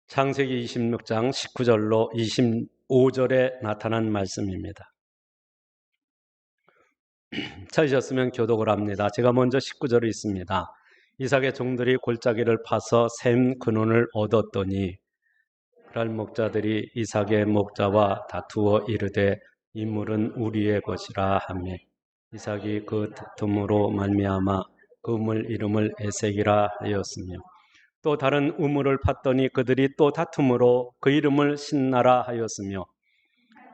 창세기 26장 19절로 25절에 나타난 말씀입니다. 찾으셨으면 교독을 합니다. 제가 먼저 19절에 있습니다. 이삭의 종들이 골짜기를 파서 샘 근원을 얻었더니 그랄 목자들이 이삭의 목자와 다투어 이르되 이 물은 우리의 것이라 하며 이삭이 그 다툼으로 말미암아 그 물 이름을 에색이라 하였으며 또 다른 우물을 팠더니 그들이 또 다툼으로 그 이름을 신나라 하였으며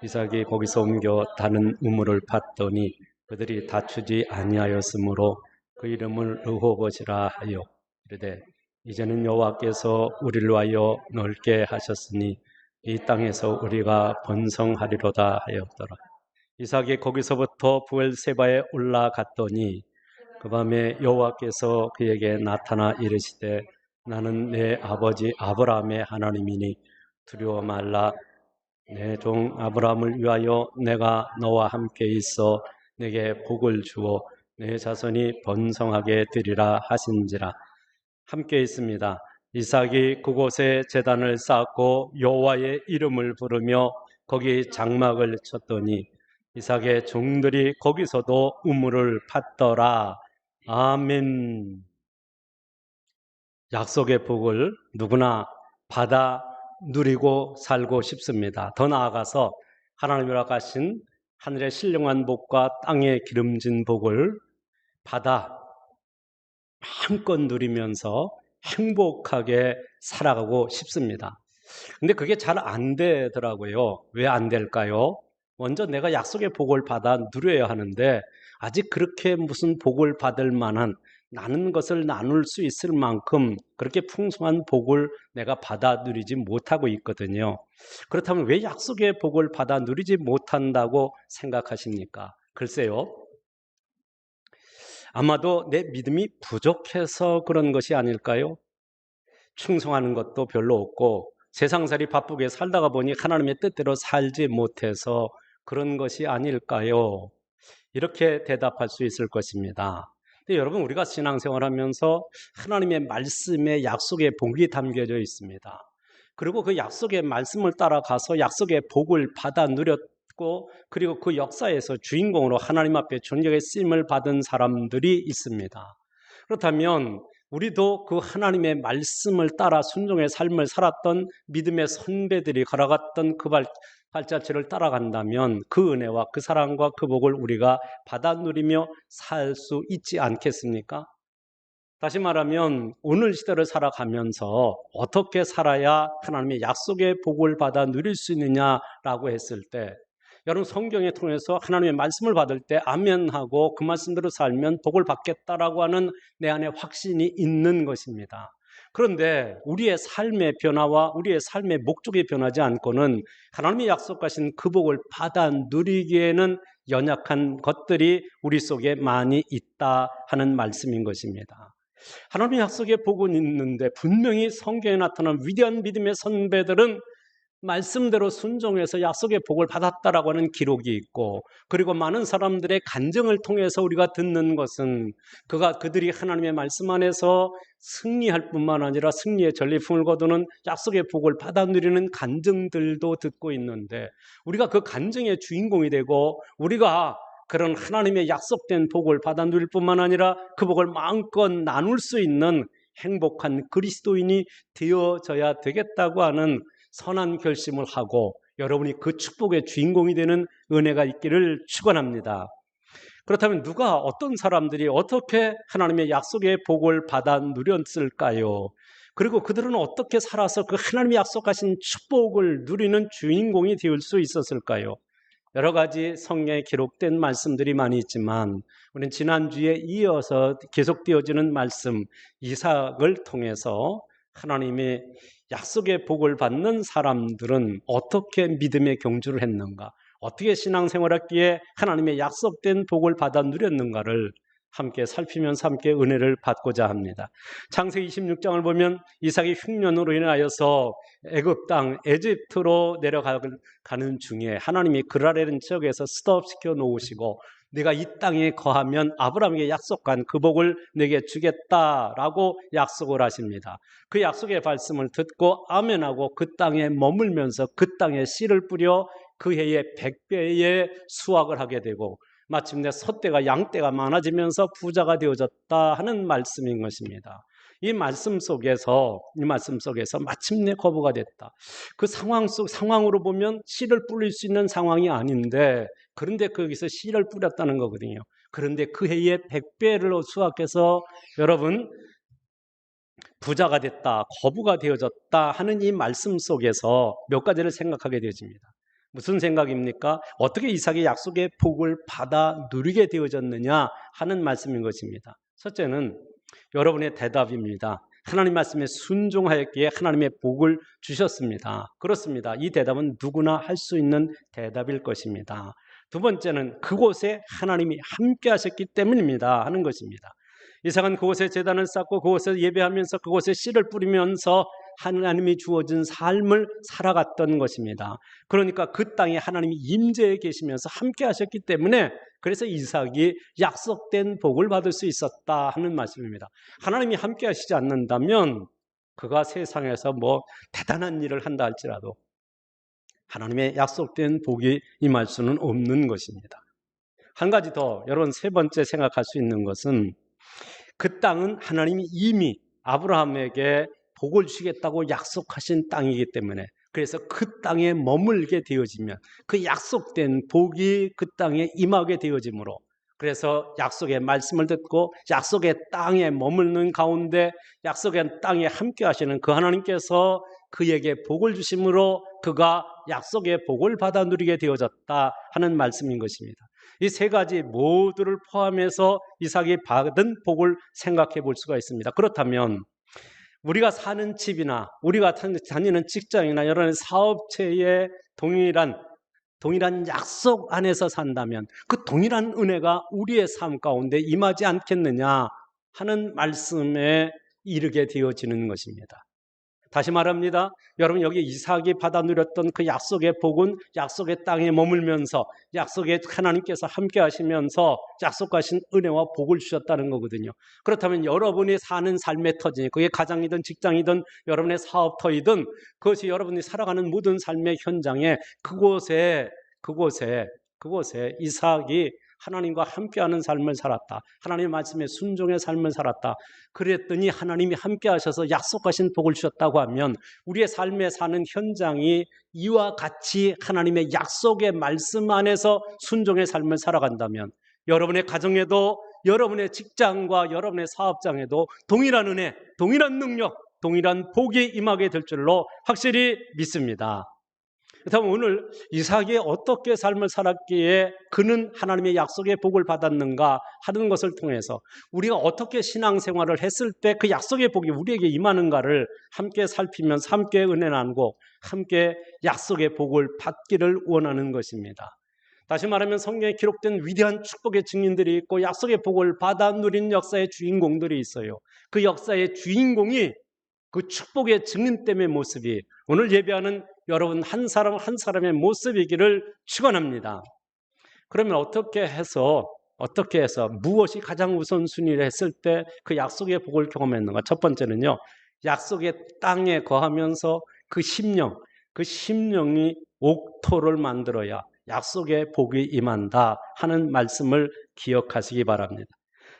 이삭이 거기서 옮겨 다른 우물을 팠더니 그들이 다투지 아니하였으므로 그 이름을 르호봇이라 하여 이르되 이제는 여호와께서 우리를 위하여 넓게 하셨으니 이 땅에서 우리가 번성하리로다 하였더라. 이삭이 거기서부터 부엘세바에 올라갔더니 그 밤에 여호와께서 그에게 나타나 이르시되 나는 내 아버지 아브라함의 하나님이니 두려워 말라. 내 종 아브라함을 위하여 내가 너와 함께 있어 내게 복을 주어 내 자손이 번성하게 되리라 하신지라. 함께 있습니다. 이삭이 그곳에 제단을 쌓고 여호와의 이름을 부르며 거기 장막을 쳤더니 이삭의 종들이 거기서도 우물을 팠더라. 아멘. 약속의 복을 누구나 받아 누리고 살고 싶습니다. 더 나아가서 하나님이 허락하신 하늘의 신령한 복과 땅의 기름진 복을 받아 마음껏 누리면서 행복하게 살아가고 싶습니다. 근데 그게 잘 안 되더라고요. 왜 안 될까요? 먼저 내가 약속의 복을 받아 누려야 하는데 아직 그렇게 무슨 복을 받을 만한 나눈 것을 나눌 수 있을 만큼 그렇게 풍성한 복을 내가 받아 누리지 못하고 있거든요. 그렇다면 왜 약속의 복을 받아 누리지 못한다고 생각하십니까? 글쎄요. 아마도 내 믿음이 부족해서 그런 것이 아닐까요? 충성하는 것도 별로 없고 세상살이 바쁘게 살다가 보니 하나님의 뜻대로 살지 못해서 그런 것이 아닐까요? 이렇게 대답할 수 있을 것입니다. 근데 여러분, 우리가 신앙생활하면서 하나님의 말씀에 약속의 복이 담겨져 있습니다. 그리고 그 약속의 말씀을 따라가서 약속의 복을 받아 누렸고 그리고 그 역사에서 주인공으로 하나님 앞에 존경의 쓰임을 받은 사람들이 있습니다. 그렇다면 우리도 그 하나님의 말씀을 따라 순종의 삶을 살았던 믿음의 선배들이 걸어갔던 그 발자취를 따라간다면 그 은혜와 그 사랑과 그 복을 우리가 받아 누리며 살 수 있지 않겠습니까? 다시 말하면 오늘 시대를 살아가면서 어떻게 살아야 하나님의 약속의 복을 받아 누릴 수 있느냐라고 했을 때 여러분, 성경에 통해서 하나님의 말씀을 받을 때 아멘하고 그 말씀대로 살면 복을 받겠다라고 하는 내 안에 확신이 있는 것입니다. 그런데 우리의 삶의 변화와 우리의 삶의 목적이 변하지 않고는 하나님의 약속하신 그 복을 받아 누리기에는 연약한 것들이 우리 속에 많이 있다 하는 말씀인 것입니다. 하나님의 약속의 복은 있는데 분명히 성경에 나타난 위대한 믿음의 선배들은 말씀대로 순종해서 약속의 복을 받았다라고 하는 기록이 있고, 그리고 많은 사람들의 간증을 통해서 우리가 듣는 것은 그들이 하나님의 말씀 안에서 승리할 뿐만 아니라 승리의 전리품을 거두는 약속의 복을 받아 누리는 간증들도 듣고 있는데, 우리가 그 간증의 주인공이 되고 우리가 그런 하나님의 약속된 복을 받아 누릴 뿐만 아니라 그 복을 마음껏 나눌 수 있는 행복한 그리스도인이 되어져야 되겠다고 하는 선한 결심을 하고 여러분이 그 축복의 주인공이 되는 은혜가 있기를 축원합니다. 그렇다면 누가, 어떤 사람들이 어떻게 하나님의 약속의 복을 받아 누렸을까요? 그리고 그들은 어떻게 살아서 그 하나님이 약속하신 축복을 누리는 주인공이 될 수 있었을까요? 여러 가지 성경에 기록된 말씀들이 많이 있지만 우리는 지난주에 이어서 계속되어지는 말씀 이삭을 통해서 하나님의 약속의 복을 받는 사람들은 어떻게 믿음의 경주를 했는가, 어떻게 신앙생활했기에 하나님의 약속된 복을 받아 누렸는가를 함께 살피면서 함께 은혜를 받고자 합니다. 창세기 26장을 보면 이삭이 흉년으로 인하여서 애굽 땅 에집트로 내려가는 중에 하나님이 그랄이라는 지역에서 스톱시켜 놓으시고 네가 이 땅에 거하면 아브라함에게 약속한 그 복을 내게 주겠다라고 약속을 하십니다. 그 약속의 말씀을 듣고 아멘하고 그 땅에 머물면서 그 땅에 씨를 뿌려 그 해에 100배의 수확을 하게 되고 마침내 소떼가 양떼가 많아지면서 부자가 되어졌다 하는 말씀인 것입니다. 이 말씀 속에서 마침내 거부가 됐다. 그 상황으로 보면 씨를 뿌릴 수 있는 상황이 아닌데, 그런데 거기서 씨를 뿌렸다는 거거든요. 그런데 그 해에 100배를 수확해서 여러분 부자가 됐다, 거부가 되어졌다 하는 이 말씀 속에서 몇 가지를 생각하게 되어집니다. 무슨 생각입니까? 어떻게 이삭이 약속의 복을 받아 누리게 되어졌느냐 하는 말씀인 것입니다. 첫째는 여러분의 대답입니다. 하나님 말씀에 순종하였기에 하나님의 복을 주셨습니다. 그렇습니다. 이 대답은 누구나 할 수 있는 대답일 것입니다. 두 번째는 그곳에 하나님이 함께 하셨기 때문입니다 하는 것입니다. 이삭은 그곳에 제단을 쌓고 그곳에 예배하면서 그곳에 씨를 뿌리면서 하나님이 주어진 삶을 살아갔던 것입니다. 그러니까 그 땅에 하나님이 임재해 계시면서 함께 하셨기 때문에 그래서 이삭이 약속된 복을 받을 수 있었다 하는 말씀입니다. 하나님이 함께 하시지 않는다면 그가 세상에서 뭐 대단한 일을 한다 할지라도 하나님의 약속된 복이 임할 수는 없는 것입니다. 한 가지 더, 여러분 세 번째 생각할 수 있는 것은 그 땅은 하나님이 이미 아브라함에게 복을 주시겠다고 약속하신 땅이기 때문에, 그래서 그 땅에 머물게 되어지면 그 약속된 복이 그 땅에 임하게 되어지므로, 그래서 약속의 말씀을 듣고 약속의 땅에 머무는 가운데 약속의 땅에 함께 하시는 그 하나님께서 그에게 복을 주심으로 그가 약속의 복을 받아 누리게 되어졌다 하는 말씀인 것입니다. 이 세 가지 모두를 포함해서 이삭이 받은 복을 생각해 볼 수가 있습니다. 그렇다면 우리가 사는 집이나 우리가 다니는 직장이나 여러 사업체의 동일한 약속 안에서 산다면 그 동일한 은혜가 우리의 삶 가운데 임하지 않겠느냐 하는 말씀에 이르게 되어지는 것입니다. 다시 말합니다. 여러분, 여기 이삭이 받아 누렸던 그 약속의 복은 약속의 땅에 머물면서 약속의 하나님께서 함께 하시면서 약속하신 은혜와 복을 주셨다는 거거든요. 그렇다면 여러분이 사는 삶의 터지, 그게 가정이든 직장이든 여러분의 사업터이든 그것이 여러분이 살아가는 모든 삶의 현장에 그곳에 이삭이 하나님과 함께하는 삶을 살았다. 하나님의 말씀에 순종의 삶을 살았다. 그랬더니 하나님이 함께 하셔서 약속하신 복을 주셨다고 하면 우리의 삶에 사는 현장이 이와 같이 하나님의 약속의 말씀 안에서 순종의 삶을 살아간다면 여러분의 가정에도 여러분의 직장과 여러분의 사업장에도 동일한 은혜, 동일한 능력, 동일한 복이 임하게 될 줄로 확실히 믿습니다. 그렇다면 오늘 이삭이 어떻게 삶을 살았기에 그는 하나님의 약속의 복을 받았는가 하는 것을 통해서 우리가 어떻게 신앙생활을 했을 때 그 약속의 복이 우리에게 임하는가를 함께 살피면서 함께 은혜 나누고 함께 약속의 복을 받기를 원하는 것입니다. 다시 말하면 성경에 기록된 위대한 축복의 증인들이 있고 약속의 복을 받아 누린 역사의 주인공들이 있어요. 그 역사의 주인공이 그 축복의 증인됨의 모습이 오늘 예배하는 여러분 한 사람 한 사람의 모습이기를 축원합니다. 그러면 어떻게 해서 무엇이 가장 우선순위를 했을 때 그 약속의 복을 경험했는가? 첫 번째는요, 약속의 땅에 거하면서 그 심령이 옥토를 만들어야 약속의 복이 임한다 하는 말씀을 기억하시기 바랍니다.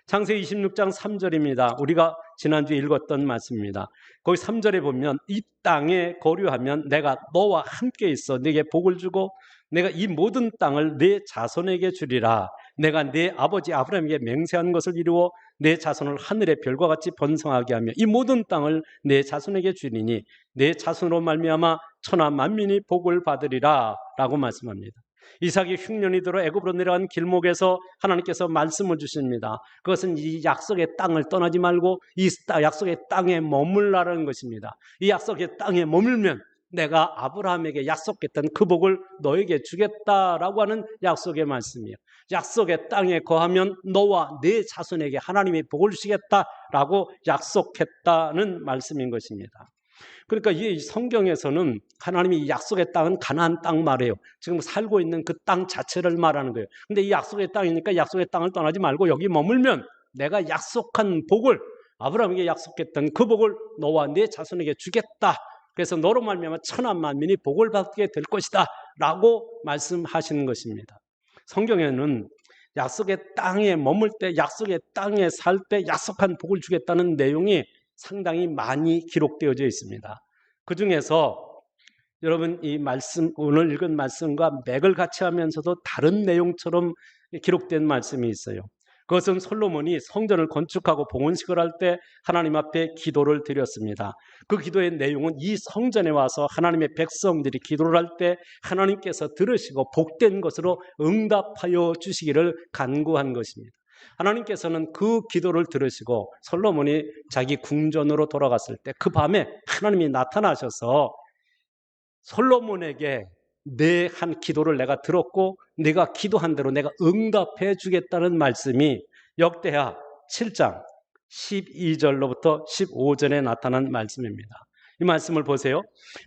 창세기 26장 3절입니다. 우리가 지난주에 읽었던 말씀입니다. 거기 3절에 보면 이 땅에 거류하면 내가 너와 함께 있어 네게 복을 주고 내가 이 모든 땅을 네 자손에게 주리라. 내가 네 아버지 아브라함에게 맹세한 것을 이루어 내 자손을 하늘의 별과 같이 번성하게 하며 이 모든 땅을 내 자손에게 주리니 내 자손으로 말미암아 천하 만민이 복을 받으리라 라고 말씀합니다. 이삭이 흉년이 들어 애굽으로 내려간 길목에서 하나님께서 말씀을 주십니다. 그것은 이 약속의 땅을 떠나지 말고 이 약속의 땅에 머물라는 것입니다. 이 약속의 땅에 머물면 내가 아브라함에게 약속했던 그 복을 너에게 주겠다라고 하는 약속의 말씀이에요. 약속의 땅에 거하면 너와 네 자손에게 하나님의 복을 주시겠다라고 약속했다는 말씀인 것입니다. 그러니까 이 성경에서는 하나님이 약속의 땅은 가나안 땅 말이에요. 지금 살고 있는 그 땅 자체를 말하는 거예요. 근데 이 약속의 땅이니까 약속의 땅을 떠나지 말고 여기 머물면 내가 약속한 복을, 아브라함에게 약속했던 그 복을 너와 네 자손에게 주겠다. 그래서 너로 말미암아 천하 만민이 복을 받게 될 것이다 라고 말씀하시는 것입니다. 성경에는 약속의 땅에 머물 때, 약속의 땅에 살 때 약속한 복을 주겠다는 내용이 상당히 많이 기록되어져 있습니다. 그 중에서 여러분 이 말씀, 오늘 읽은 말씀과 맥을 같이 하면서도 다른 내용처럼 기록된 말씀이 있어요. 그것은 솔로몬이 성전을 건축하고 봉헌식을 할 때 하나님 앞에 기도를 드렸습니다. 그 기도의 내용은 이 성전에 와서 하나님의 백성들이 기도를 할 때 하나님께서 들으시고 복된 것으로 응답하여 주시기를 간구한 것입니다. 하나님께서는 그 기도를 들으시고 솔로몬이 자기 궁전으로 돌아갔을 때 그 밤에 하나님이 나타나셔서 솔로몬에게 내 한 기도를 내가 들었고 네가 기도한 대로 내가 응답해 주겠다는 말씀이 역대하 7장 12절로부터 15절에 나타난 말씀입니다. 이 말씀을 보세요.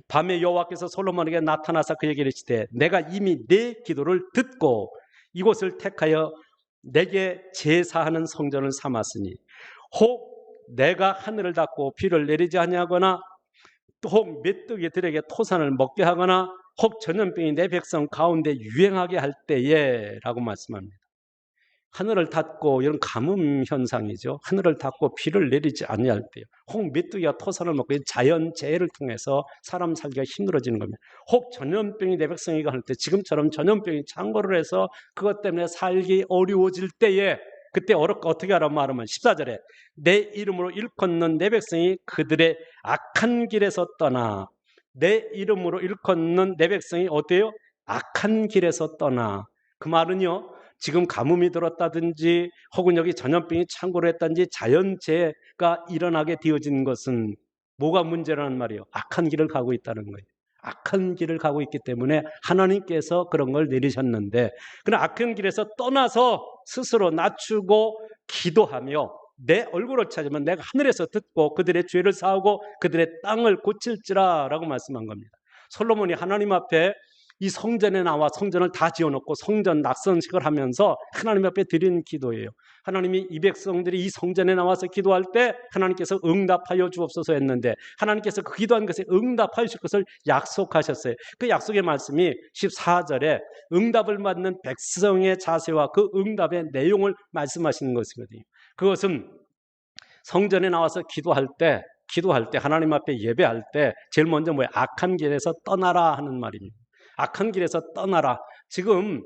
밤에 여호와께서 솔로몬에게 나타나사 그에게 이르시되 내가 이미 네 기도를 듣고 이곳을 택하여 내게 제사하는 성전을 삼았으니 혹 내가 하늘을 닫고 비를 내리지 아니하거나 혹 메뚜기들에게 토산을 먹게 하거나 혹 전염병이 내 백성 가운데 유행하게 할 때에 라고 말씀합니다. 하늘을 닫고, 이런 가뭄 현상이죠. 하늘을 닫고 비를 내리지 아니할 때요. 혹 메뚜기가 토산을 먹고 자연재해를 통해서 사람 살기가 힘들어지는 겁니다. 혹 전염병이 내 백성에게 할 때, 지금처럼 전염병이 창궐을 해서 그것 때문에 살기 어려워질 때에 그때 어떻게 하라고 말하면 14절에 내 이름으로 일컫는 내 백성이 그들의 악한 길에서 떠나, 내 이름으로 일컫는 내 백성이 어때요? 악한 길에서 떠나. 그 말은요, 지금 가뭄이 들었다든지 혹은 여기 전염병이 창궐을 했다든지 자연재해가 일어나게 되어진 것은 뭐가 문제라는 말이에요? 악한 길을 가고 있다는 거예요. 악한 길을 가고 있기 때문에 하나님께서 그런 걸 내리셨는데, 그런 악한 길에서 떠나서 스스로 낮추고 기도하며 내 얼굴을 찾으면 내가 하늘에서 듣고 그들의 죄를 사하고 그들의 땅을 고칠지라 라고 말씀한 겁니다. 솔로몬이 하나님 앞에 이 성전에 나와 성전을 다 지어놓고 성전 낙선식을 하면서 하나님 앞에 드린 기도예요. 하나님이 이 백성들이 이 성전에 나와서 기도할 때 하나님께서 응답하여 주옵소서 했는데 하나님께서 그 기도한 것에 응답하여 주실 것을 약속하셨어요. 그 약속의 말씀이 14절에 응답을 받는 백성의 자세와 그 응답의 내용을 말씀하시는 것이거든요. 그것은 성전에 나와서 기도할 때 하나님 앞에 예배할 때 제일 먼저 뭐예요? 악한 길에서 떠나라 하는 말입니다. 악한 길에서 떠나라. 지금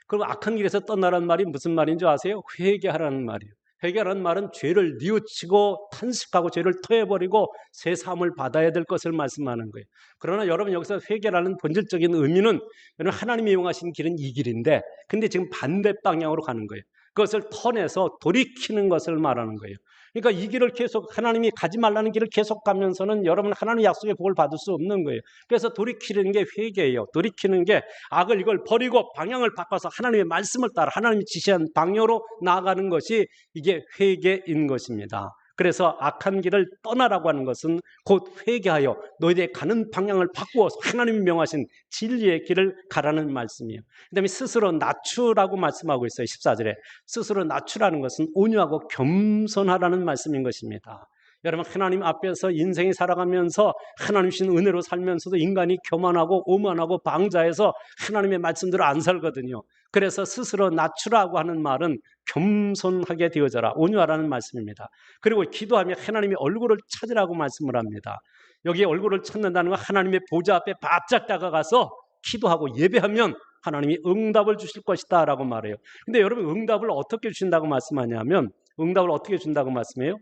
그럼 악한 길에서 떠나라는 말이 무슨 말인 줄 아세요? 회개하라는 말이에요. 회개하라는 말은 죄를 뉘우치고 탄식하고 죄를 토해버리고 새 삶을 받아야 될 것을 말씀하는 거예요. 그러나 여러분 여기서 회개라는 본질적인 의미는 여러분 하나님이 이용하신 길은 이 길인데 근데 지금 반대 방향으로 가는 거예요. 그것을 터내서 돌이키는 것을 말하는 거예요. 그러니까 이 길을 계속 하나님이 가지 말라는 길을 계속 가면서는 여러분 하나님의 약속의 복을 받을 수 없는 거예요. 그래서 돌이키는 게 회개예요. 돌이키는 게 악을 이걸 버리고 방향을 바꿔서 하나님의 말씀을 따라 하나님이 지시한 방향으로 나아가는 것이 이게 회개인 것입니다. 그래서 악한 길을 떠나라고 하는 것은 곧 회개하여 너희들의 가는 방향을 바꾸어서 하나님이 명하신 진리의 길을 가라는 말씀이에요. 그 다음에 스스로 낮추라고 말씀하고 있어요. 14절에 스스로 낮추라는 것은 온유하고 겸손하라는 말씀인 것입니다. 여러분 하나님 앞에서 인생이 살아가면서 하나님 주신 은혜로 살면서도 인간이 교만하고 오만하고 방자해서 하나님의 말씀대로 안 살거든요. 그래서 스스로 낮추라고 하는 말은 겸손하게 되어져라, 온유하라는 말씀입니다. 그리고 기도하며 하나님의 얼굴을 찾으라고 말씀을 합니다. 여기 얼굴을 찾는다는 건 하나님의 보좌 앞에 바짝 다가가서 기도하고 예배하면 하나님이 응답을 주실 것이다 라고 말해요. 근데 여러분 응답을 어떻게 주신다고 말씀하냐면 응답을 어떻게 준다고 말씀해요?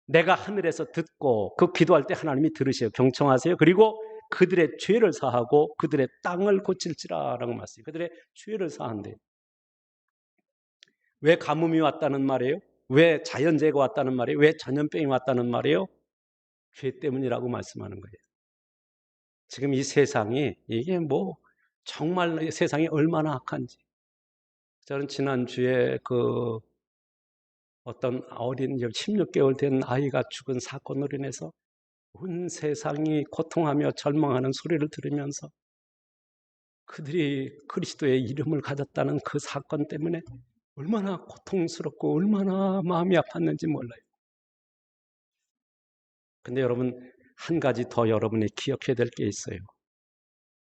내가 하늘에서 듣고 그 기도할 때 하나님이 들으세요. 경청하세요. 그리고 그들의 죄를 사하고 그들의 땅을 고칠지라 라고 말씀해요. 그들의 죄를 사한대요. 왜 가뭄이 왔다는 말이에요? 왜 자연재해가 왔다는 말이에요? 왜 전염병이 왔다는 말이에요? 죄 때문이라고 말씀하는 거예요. 지금 이 세상이 이게 뭐 정말 세상이 얼마나 악한지. 저는 지난주에 그 어떤 어린 16개월 된 아이가 죽은 사건으로 인해서 온 세상이 고통하며 절망하는 소리를 들으면서 그들이 그리스도의 이름을 가졌다는 그 사건 때문에 얼마나 고통스럽고 얼마나 마음이 아팠는지 몰라요. 근데 여러분, 한 가지 더 여러분이 기억해야 될 게 있어요.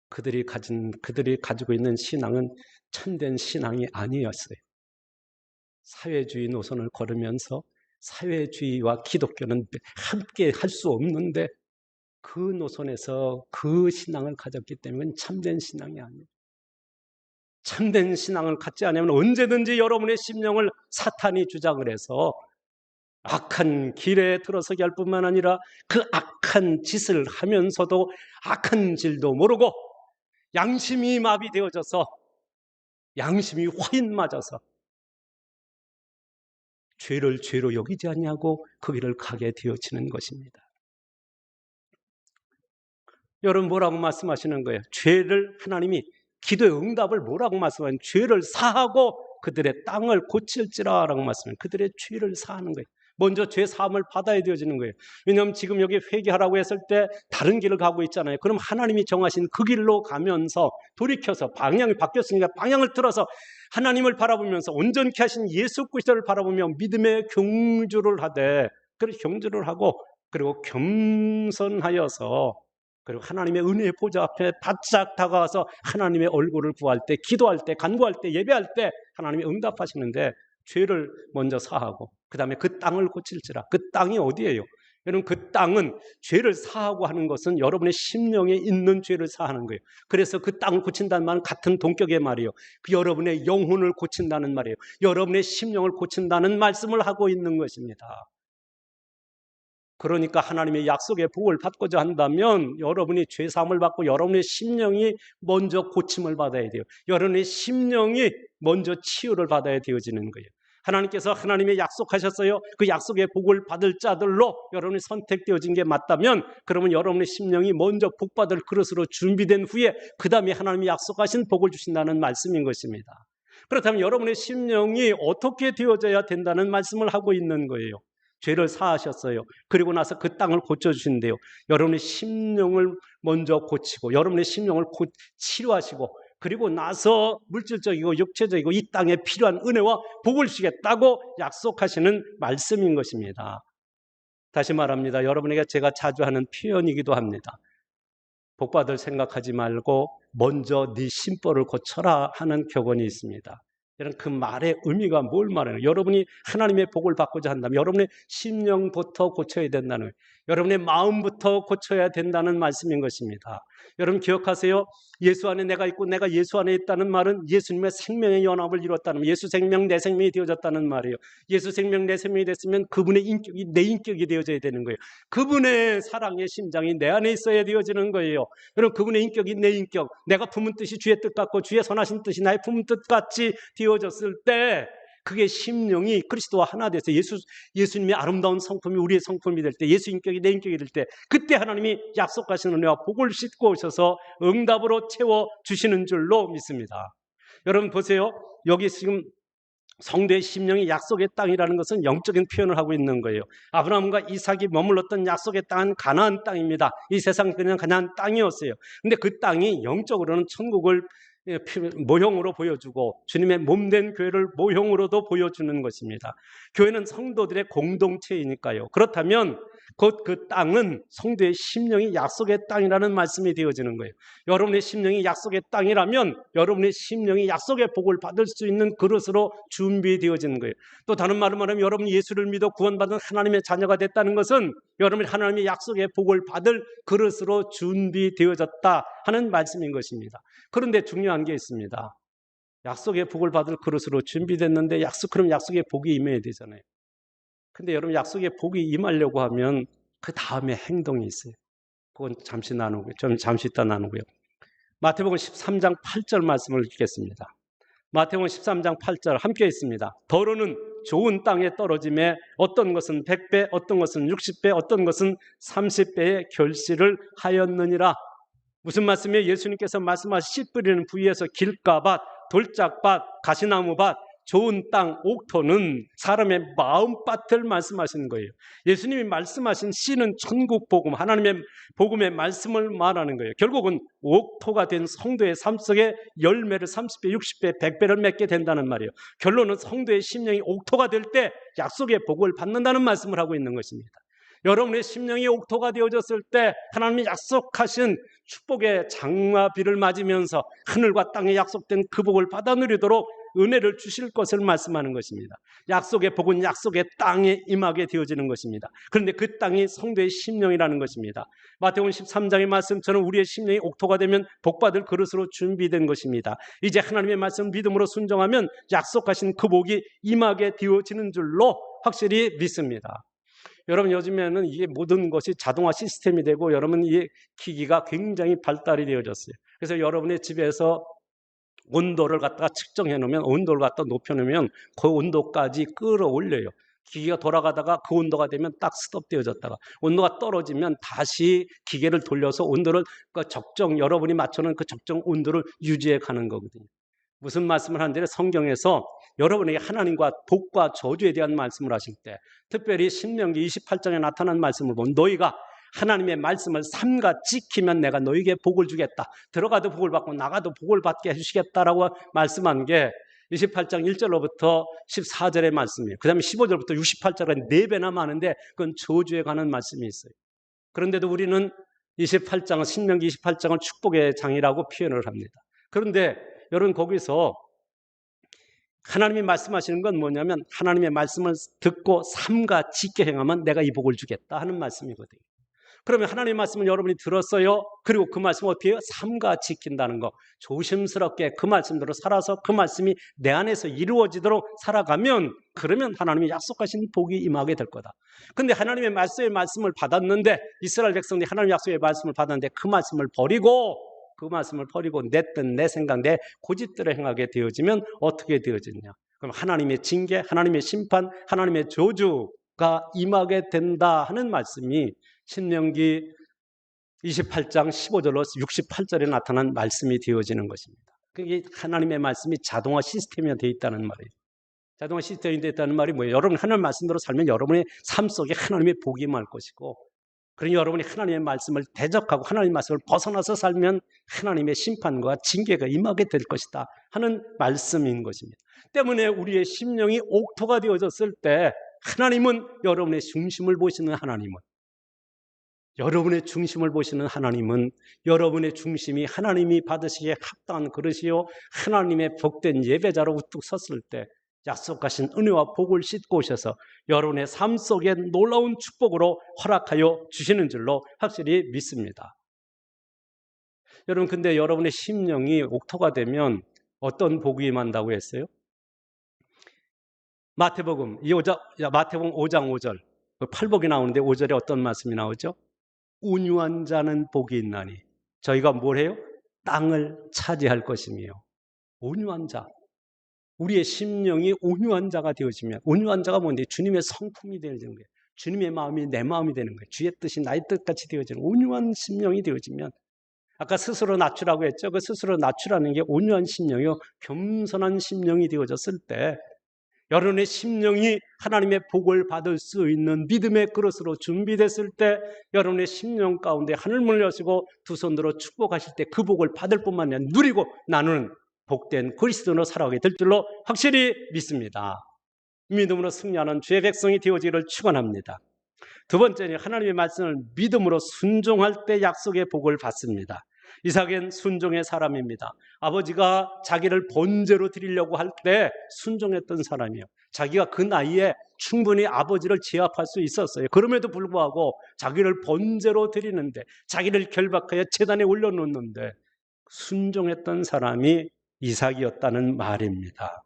그들이 가지고 있는 신앙은 참된 신앙이 아니었어요. 사회주의 노선을 걸으면서 사회주의와 기독교는 함께 할 수 없는데 그 노선에서 그 신앙을 가졌기 때문에 참된 신앙이 아니에요. 참된 신앙을 갖지 않으면 언제든지 여러분의 심령을 사탄이 주장을 해서 악한 길에 들어서게 할 뿐만 아니라 그 악한 짓을 하면서도 악한 줄도 모르고 양심이 마비되어져서 양심이 화인 맞아서 죄를 죄로 여기지 않냐고 그 길을 가게 되어지는 것입니다. 여러분 뭐라고 말씀하시는 거예요? 죄를 하나님이 기도의 응답을 뭐라고 말씀하시는 거예요? 죄를 사하고 그들의 땅을 고칠지라라고 말씀해요. 그들의 죄를 사하는 거예요. 먼저 죄 사함을 받아야 되어지는 거예요. 왜냐하면 지금 여기 회개하라고 했을 때 다른 길을 가고 있잖아요. 그럼 하나님이 정하신 그 길로 가면서 돌이켜서 방향이 바뀌었으니까 방향을 틀어서 하나님을 바라보면서 온전케 하신 예수 그리스도를 바라보며 믿음의 경주를 하되, 그렇게 경주를 하고 그리고 겸손하여서 그리고 하나님의 은혜의 보좌 앞에 바짝 다가와서 하나님의 얼굴을 구할 때, 기도할 때, 간구할 때, 예배할 때 하나님이 응답하시는데 죄를 먼저 사하고 그 다음에 그 땅을 고칠지라. 그 땅이 어디예요? 여러분 그 땅은 죄를 사하고 하는 것은 여러분의 심령에 있는 죄를 사하는 거예요. 그래서 그 땅을 고친다는 말은 같은 동격의 말이에요. 그 여러분의 영혼을 고친다는 말이에요. 여러분의 심령을 고친다는 말씀을 하고 있는 것입니다. 그러니까 하나님의 약속의 복을 받고자 한다면 여러분이 죄사함을 받고 여러분의 심령이 먼저 고침을 받아야 돼요. 여러분의 심령이 먼저 치유를 받아야 되어지는 거예요. 하나님께서 하나님의 약속하셨어요. 그 약속의 복을 받을 자들로 여러분이 선택되어진 게 맞다면 그러면 여러분의 심령이 먼저 복받을 그릇으로 준비된 후에 그 다음에 하나님이 약속하신 복을 주신다는 말씀인 것입니다. 그렇다면 여러분의 심령이 어떻게 되어져야 된다는 말씀을 하고 있는 거예요. 죄를 사하셨어요. 그리고 나서 그 땅을 고쳐주신대요. 여러분의 심령을 먼저 고치고 여러분의 심령을 치료하시고 그리고 나서 물질적이고 육체적이고 이 땅에 필요한 은혜와 복을 주시겠다고 약속하시는 말씀인 것입니다. 다시 말합니다. 여러분에게 제가 자주 하는 표현이기도 합니다. 복받을 생각하지 말고 먼저 네 심벌을 고쳐라 하는 격언이 있습니다. 여러분 그 말의 의미가 뭘 말하는 거예요? 여러분이 하나님의 복을 받고자 한다면 여러분의 심령부터 고쳐야 된다는 거예요. 여러분의 마음부터 고쳐야 된다는 말씀인 것입니다. 여러분 기억하세요. 예수 안에 내가 있고 내가 예수 안에 있다는 말은 예수님의 생명의 연합을 이뤘다는 거예요. 예수 생명 내 생명이 되어졌다는 말이에요. 예수 생명 내 생명이 됐으면 그분의 인격이 내 인격이 되어져야 되는 거예요. 그분의 사랑의 심장이 내 안에 있어야 되어지는 거예요. 여러분 그분의 인격이 내 인격, 내가 품은 뜻이 주의 뜻 같고 주의 선하신 뜻이 나의 품은 뜻 같이 되어졌을 때 그게 심령이 그리스도와 하나 돼서 예수님의 아름다운 성품이 우리의 성품이 될 때, 예수 인격이 내 인격이 될 때 그때 하나님이 약속하시는 은혜와 복을 싣고 오셔서 응답으로 채워주시는 줄로 믿습니다. 여러분 보세요. 여기 지금 성도의 심령이 약속의 땅이라는 것은 영적인 표현을 하고 있는 거예요. 아브라함과 이삭이 머물렀던 약속의 땅은 가나안 땅입니다. 이 세상 그냥 가나안 땅이었어요. 근데 그 땅이 영적으로는 천국을 모형으로 보여주고 주님의 몸된 교회를 모형으로도 보여주는 것입니다. 교회는 성도들의 공동체이니까요. 그렇다면 곧 그 땅은 성도의 심령이 약속의 땅이라는 말씀이 되어지는 거예요. 여러분의 심령이 약속의 땅이라면 여러분의 심령이 약속의 복을 받을 수 있는 그릇으로 준비되어지는 거예요. 또 다른 말로 말하면 여러분이 예수를 믿어 구원받은 하나님의 자녀가 됐다는 것은 여러분이 하나님의 약속의 복을 받을 그릇으로 준비되어졌다 하는 말씀인 것입니다. 그런데 중요한 게 있습니다. 약속의 복을 받을 그릇으로 준비됐는데 그럼 약속의 복이 임해야 되잖아요. 근데 여러분 약속의 복이 임하려고 하면 그 다음에 행동이 있어요. 그건 잠시 이따 나누고요. 마태복음 13장 8절 말씀을 읽겠습니다. 마태복음 13장 8절 함께 있습니다. 더러는 좋은 땅에 떨어짐에 어떤 것은 100배, 어떤 것은 60배, 어떤 것은 30배의 결실을 하였느니라. 무슨 말씀이에요? 예수님께서 말씀하신 씨 뿌리는 부위에서 길가밭, 돌짝밭, 가시나무밭, 좋은 땅, 옥토는 사람의 마음밭을 말씀하시는 거예요. 예수님이 말씀하신 씨는 천국 복음, 하나님의 복음의 말씀을 말하는 거예요. 결국은 옥토가 된 성도의 삶 속에 열매를 30배, 60배, 100배를 맺게 된다는 말이에요. 결론은 성도의 심령이 옥토가 될 때 약속의 복을 받는다는 말씀을 하고 있는 것입니다. 여러분의 심령이 옥토가 되어졌을 때 하나님이 약속하신 축복의 장마비를 맞으면서 하늘과 땅에 약속된 그 복을 받아 누리도록 은혜를 주실 것을 말씀하는 것입니다. 약속의 복은 약속의 땅에 임하게 되어지는 것입니다. 그런데 그 땅이 성도의 심령이라는 것입니다. 마태복음 13장의 말씀처럼 우리의 심령이 옥토가 되면 복받을 그릇으로 준비된 것입니다. 이제 하나님의 말씀 믿음으로 순종하면 약속하신 그 복이 임하게 되어지는 줄로 확실히 믿습니다. 여러분, 요즘에는 이게 모든 것이 자동화 시스템이 되고 여러분 이 기기가 굉장히 발달이 되어졌어요. 그래서 여러분의 집에서 온도를 갖다가 측정해 놓으면, 온도를 갖다 높여 놓으면 그 온도까지 끌어올려요. 기계가 돌아가다가 그 온도가 되면 딱 스톱되어졌다가 온도가 떨어지면 다시 기계를 돌려서 온도를 여러분이 맞춰놓은 그 적정 온도를 유지해 가는 거거든요. 무슨 말씀을 하는데, 성경에서 여러분에게 하나님과 복과 저주에 대한 말씀을 하실 때, 특별히 신명기 28장에 나타난 말씀을 보면 너희가 하나님의 말씀을 삼가 지키면 내가 너희에게 복을 주겠다, 들어가도 복을 받고 나가도 복을 받게 해주시겠다라고 말씀한 게 28장 1절로부터 14절의 말씀이에요. 그 다음에 15절부터 68절은 4배나 많은데 그건 저주에 관한 말씀이 있어요. 그런데도 우리는 28장은, 신명기 28장은 축복의 장이라고 표현을 합니다. 그런데 여러분, 거기서 하나님이 말씀하시는 건 뭐냐면 하나님의 말씀을 듣고 삼가 지켜 행하면 내가 이 복을 주겠다 하는 말씀이거든요. 그러면 하나님의 말씀을 여러분이 들었어요. 그리고 그 말씀을 어떻게 해요? 삼가 지킨다는 거. 조심스럽게 그 말씀대로 살아서 그 말씀이 내 안에서 이루어지도록 살아가면, 그러면 하나님이 약속하신 복이 임하게 될 거다. 근데 하나님의 말씀을 받았는데, 이스라엘 백성들이 하나님의 약속의 말씀을 받았는데 그 말씀을 버리고 내 뜻, 내 생각, 내 고집대로 행하게 되어지면 어떻게 되어지느냐? 그럼 하나님의 징계, 하나님의 심판, 하나님의 저주가 임하게 된다 하는 말씀이 신명기 28장 15절로 68절에 나타난 말씀이 되어지는 것입니다. 그게 하나님의 말씀이 자동화 시스템이 되어 있다는 말이에요. 자동화 시스템이 되어 있다는 말이 뭐예요? 여러분 하나님의 말씀대로 살면 여러분의 삶 속에 하나님의 복이 임할 것이고, 그러니 여러분이 하나님의 말씀을 대적하고 하나님의 말씀을 벗어나서 살면 하나님의 심판과 징계가 임하게 될 것이다 하는 말씀인 것입니다. 때문에 우리의 심령이 옥토가 되어졌을 때 하나님은 여러분의 중심을 보시는 여러분의 중심이 하나님이 받으시기에 합당한 그릇이요 하나님의 복된 예배자로 우뚝 섰을 때 약속하신 은혜와 복을 싣고 오셔서 여러분의 삶 속에 놀라운 축복으로 허락하여 주시는 줄로 확실히 믿습니다. 여러분, 근데 여러분의 심령이 옥토가 되면 어떤 복이 임한다고 했어요? 마태복음 5장 5절, 팔복이 나오는데 5절에 어떤 말씀이 나오죠? 온유한 자는 복이 있나니. 저희가 뭘 해요? 땅을 차지할 것이며. 온유한 자, 우리의 심령이 온유한 자가 되어지면, 온유한 자가 뭔데? 주님의 성품이 되어지는 거예요. 주님의 마음이 내 마음이 되는 거예요. 주의 뜻이 나의 뜻같이 되어지는 온유한 심령이 되어지면, 아까 스스로 낮추라고 했죠. 그 스스로 낮추라는 게 온유한 심령이요 겸손한 심령이 되어졌을 때 여러분의 심령이 하나님의 복을 받을 수 있는 믿음의 그릇으로 준비됐을 때 여러분의 심령 가운데 하늘문을 여시고 두 손으로 축복하실 때 그 복을 받을 뿐만 아니라 누리고 나누는 복된 그리스도로 살아가게 될 줄로 확실히 믿습니다. 믿음으로 승리하는 주의 백성이 되어지기를 축원합니다. 두 번째는 하나님의 말씀을 믿음으로 순종할 때 약속의 복을 받습니다. 이삭은 순종의 사람입니다. 아버지가 자기를 번제로 드리려고 할 때 순종했던 사람이에요. 자기가 그 나이에 충분히 아버지를 제압할 수 있었어요. 그럼에도 불구하고 자기를 번제로 드리는데, 자기를 결박하여 제단에 올려놓는데 순종했던 사람이 이삭이었다는 말입니다.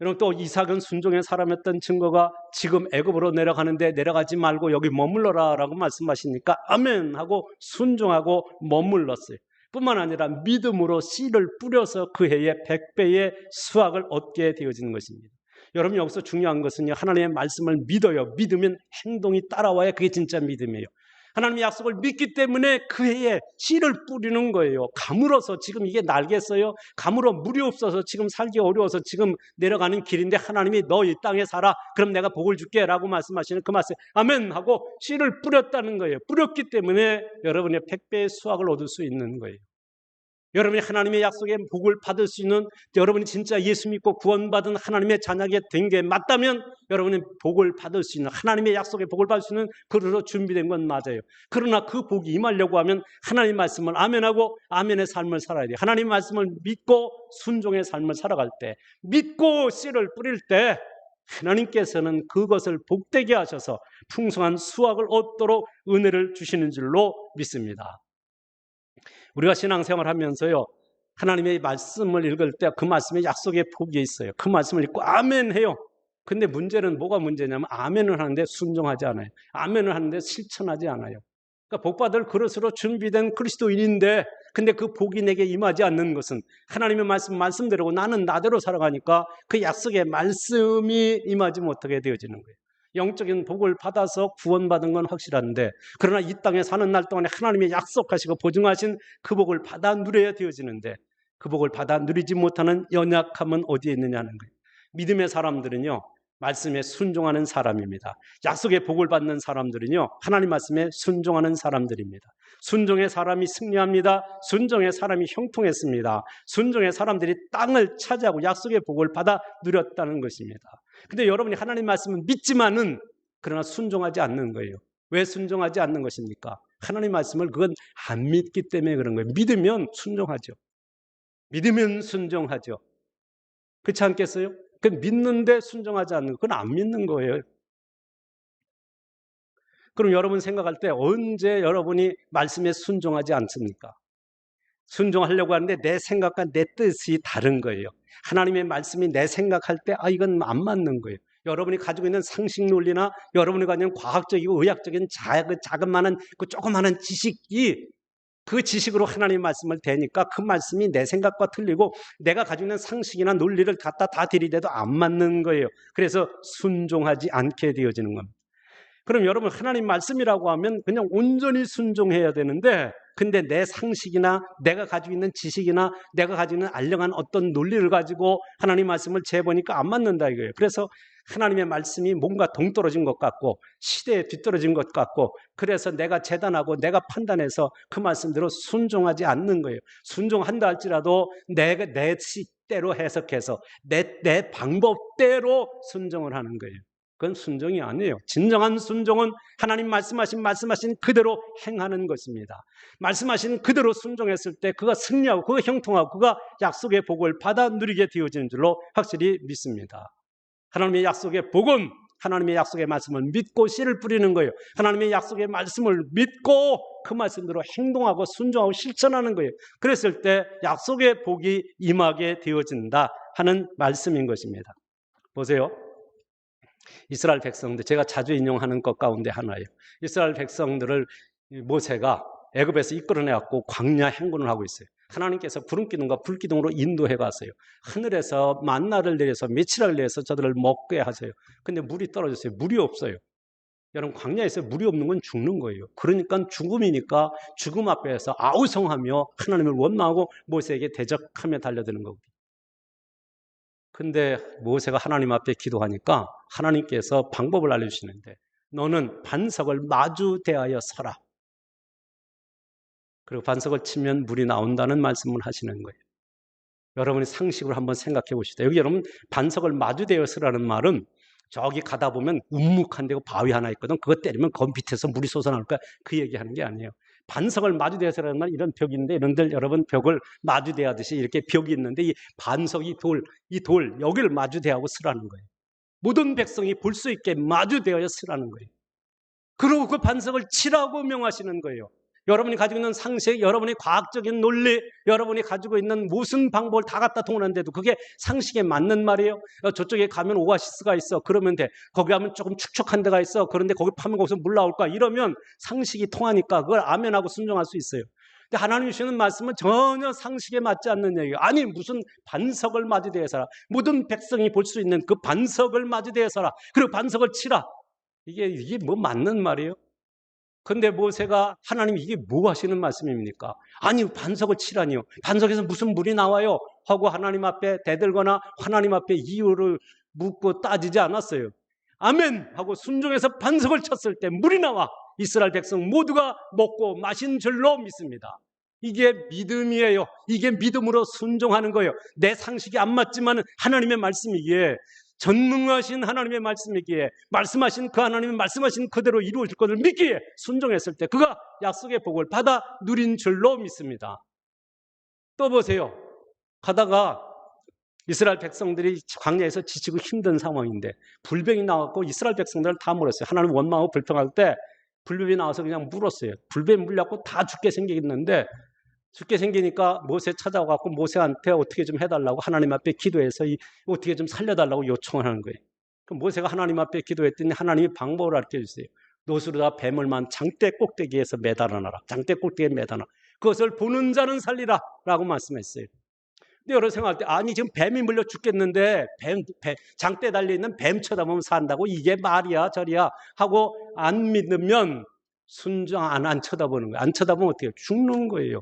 여러분, 또 이삭은 순종의 사람이었던 증거가 지금 애굽으로 내려가는데 내려가지 말고 여기 머물러라 라고 말씀하시니까 아멘 하고 순종하고 머물렀어요. 뿐만 아니라 믿음으로 씨를 뿌려서 그 해에 100배의 수확을 얻게 되어지는 것입니다. 여러분, 여기서 중요한 것은요, 하나님의 말씀을 믿어요. 믿으면 행동이 따라와야 그게 진짜 믿음이에요. 하나님의 약속을 믿기 때문에 그 해에 씨를 뿌리는 거예요. 가물어서 지금 이게 날겠어요? 가물어 물이 없어서 지금 살기 어려워서 지금 내려가는 길인데 하나님이 너 이 땅에 살아. 그럼 내가 복을 줄게 라고 말씀하시는 그 말씀 아멘 하고 씨를 뿌렸다는 거예요. 뿌렸기 때문에 여러분의 100배의 수확을 얻을 수 있는 거예요. 여러분이 하나님의 약속의 복을 받을 수 있는, 여러분이 진짜 예수 믿고 구원받은 하나님의 자녀가 된 게 맞다면 여러분은 복을 받을 수 있는, 하나님의 약속의 복을 받을 수 있는 그릇으로 준비된 건 맞아요. 그러나 그 복이 임하려고 하면 하나님 말씀을 아멘하고 아멘의 삶을 살아야 돼요. 하나님 말씀을 믿고 순종의 삶을 살아갈 때, 믿고 씨를 뿌릴 때 하나님께서는 그것을 복되게 하셔서 풍성한 수확을 얻도록 은혜를 주시는 줄로 믿습니다. 우리가 신앙생활 하면서요, 하나님의 말씀을 읽을 때 그 말씀에 약속의 복이 있어요. 그 말씀을 읽고 아멘 해요. 근데 문제는 뭐가 문제냐면 아멘을 하는데 순종하지 않아요. 아멘을 하는데 실천하지 않아요. 그러니까 복받을 그릇으로 준비된 그리스도인인데 근데 그 복이 내게 임하지 않는 것은 하나님의 말씀대로고 나는 나대로 살아가니까 그 약속의 말씀이 임하지 못하게 되어지는 거예요. 영적인 복을 받아서 구원받은 건 확실한데 그러나 이 땅에 사는 날 동안에 하나님의 약속하시고 보증하신 그 복을 받아 누려야 되어지는데 그 복을 받아 누리지 못하는 연약함은 어디에 있느냐는 거예요. 믿음의 사람들은요, 말씀에 순종하는 사람입니다. 약속의 복을 받는 사람들은요, 하나님 말씀에 순종하는 사람들입니다. 순종의 사람이 승리합니다. 순종의 사람이 형통했습니다. 순종의 사람들이 땅을 차지하고 약속의 복을 받아 누렸다는 것입니다. 근데 여러분이 하나님 말씀은 믿지만은 그러나 순종하지 않는 거예요. 왜 순종하지 않는 것입니까? 하나님 말씀을 그건 안 믿기 때문에 그런 거예요. 믿으면 순종하죠. 믿으면 순종하죠. 그렇지 않겠어요? 그 믿는데 순종하지 않는 거, 그건 안 믿는 거예요. 그럼 여러분 생각할 때 언제 여러분이 말씀에 순종하지 않습니까? 순종하려고 하는데 내 생각과 내 뜻이 다른 거예요. 하나님의 말씀이 내 생각할 때 이건 안 맞는 거예요. 여러분이 가지고 있는 상식 논리나 여러분이 가지고 있는 과학적이고 의학적인 자그마한 그 조그마한 지식이 그 지식으로 하나님의 말씀을 대니까 그 말씀이 내 생각과 틀리고 내가 가지고 있는 상식이나 논리를 갖다 다 들이대도 안 맞는 거예요. 그래서 순종하지 않게 되어지는 겁니다. 그럼 여러분 하나님 말씀이라고 하면 그냥 온전히 순종해야 되는데 근데 내 상식이나 내가 가지고 있는 지식이나 내가 가지고 있는 알량한 어떤 논리를 가지고 하나님 말씀을 재보니까 안 맞는다 이거예요. 그래서 하나님의 말씀이 뭔가 동떨어진 것 같고 시대에 뒤떨어진 것 같고 그래서 내가 재단하고 내가 판단해서 그 말씀대로 순종하지 않는 거예요. 순종한다 할지라도 내 식대로 해석해서 내 방법대로 순종을 하는 거예요. 그건 순종이 아니에요. 진정한 순종은 하나님 말씀하신 그대로 행하는 것입니다. 말씀하신 그대로 순종했을 때 그가 승리하고 그가 형통하고 그가 약속의 복을 받아 누리게 되어지는 줄로 확실히 믿습니다. 하나님의 약속의 복은 하나님의 약속의 말씀을 믿고 씨를 뿌리는 거예요. 하나님의 약속의 말씀을 믿고 그 말씀대로 행동하고 순종하고 실천하는 거예요. 그랬을 때 약속의 복이 임하게 되어진다 하는 말씀인 것입니다. 보세요. 이스라엘 백성들, 제가 자주 인용하는 것 가운데 하나예요. 이스라엘 백성들을 모세가 애굽에서 이끌어내갖고 광야 행군을 하고 있어요. 하나님께서 구름기둥과 불기둥으로 인도해 갔어요. 하늘에서 만나를 내려서 며칠을 내려서 저들을 먹게 하세요. 근데 물이 떨어졌어요. 물이 없어요. 여러분 광야에서 물이 없는 건 죽는 거예요. 그러니까 죽음이니까 죽음 앞에서 아우성하며 하나님을 원망하고 모세에게 대적하며 달려드는 거거든요. 근데 모세가 하나님 앞에 기도하니까 하나님께서 방법을 알려주시는데 너는 반석을 마주 대하여 서라. 그리고 반석을 치면 물이 나온다는 말씀을 하시는 거예요. 여러분이 상식으로 한번 생각해 보시다. 여기 여러분 반석을 마주 대하여 서라는 말은 저기 가다 보면 우묵한 데고 바위 하나 있거든. 그거 때리면 그 밑에서 물이 솟아나올 거야. 그 얘기하는 게 아니에요. 반석을 마주대서라는 말 이런 벽인데 이런들 여러분 벽을 마주대하듯이 이렇게 벽이 있는데 이 반석 이 돌 여기를 마주대하고 쓰라는 거예요. 모든 백성이 볼 수 있게 마주대하여 쓰라는 거예요. 그리고 그 반석을 치라고 명하시는 거예요. 여러분이 가지고 있는 상식, 여러분이 과학적인 논리, 여러분이 가지고 있는 무슨 방법을 다 갖다 통하는데도 그게 상식에 맞는 말이에요. 저쪽에 가면 오아시스가 있어. 그러면 돼. 거기 가면 조금 축축한 데가 있어. 그런데 거기 파면 거기서 물 나올 거야. 이러면 상식이 통하니까 그걸 아멘하고 순종할 수 있어요. 근데 하나님 주시는 말씀은 전혀 상식에 맞지 않는 얘기예요. 아니 무슨 반석을 마주대해서라. 모든 백성이 볼 수 있는 그 반석을 마주대해서라. 그리고 반석을 치라. 이게 뭐 맞는 말이에요? 근데 모세가 하나님 이게 뭐 하시는 말씀입니까? 아니 반석을 치라니요. 반석에서 무슨 물이 나와요? 하고 하나님 앞에 대들거나 하나님 앞에 이유를 묻고 따지지 않았어요. 아멘 하고 순종해서 반석을 쳤을 때 물이 나와 이스라엘 백성 모두가 먹고 마신 줄로 믿습니다. 이게 믿음이에요. 이게 믿음으로 순종하는 거예요. 내 상식이 안 맞지만 하나님의 말씀이기에, 전능하신 하나님의 말씀이기에, 말씀하신 그 하나님의 말씀하신 그대로 이루어질 것을 믿기에 순종했을 때 그가 약속의 복을 받아 누린 줄로 믿습니다. 또 보세요. 가다가 이스라엘 백성들이 광야에서 지치고 힘든 상황인데 불병이 나왔고 이스라엘 백성들을 다 물었어요. 하나님 원망하고 불평할 때 불뱀이 나와서 그냥 물었어요. 불뱀 물려고 다 죽게 생기겠는데, 죽게 생기니까 모세 찾아와갖고 모세한테 어떻게 좀 해달라고 하나님 앞에 기도해서 어떻게 좀 살려달라고 요청을 하는 거예요. 그럼 모세가 하나님 앞에 기도했더니 하나님이 방법을 가르쳐주세요. 노수로다 뱀을만 장대 꼭대기에서 매달아놔라. 장대 꼭대기에 매달아. 그것을 보는 자는 살리라 라고 말씀했어요. 근데 여러분 생각할 때 아니 지금 뱀이 물려 죽겠는데 장대 달려있는 뱀 쳐다보면 산다고 이게 말이야 저리야 하고 안 믿으면 순종 안 쳐다보는 거예요. 안 쳐다보면 어떻게 해요? 죽는 거예요.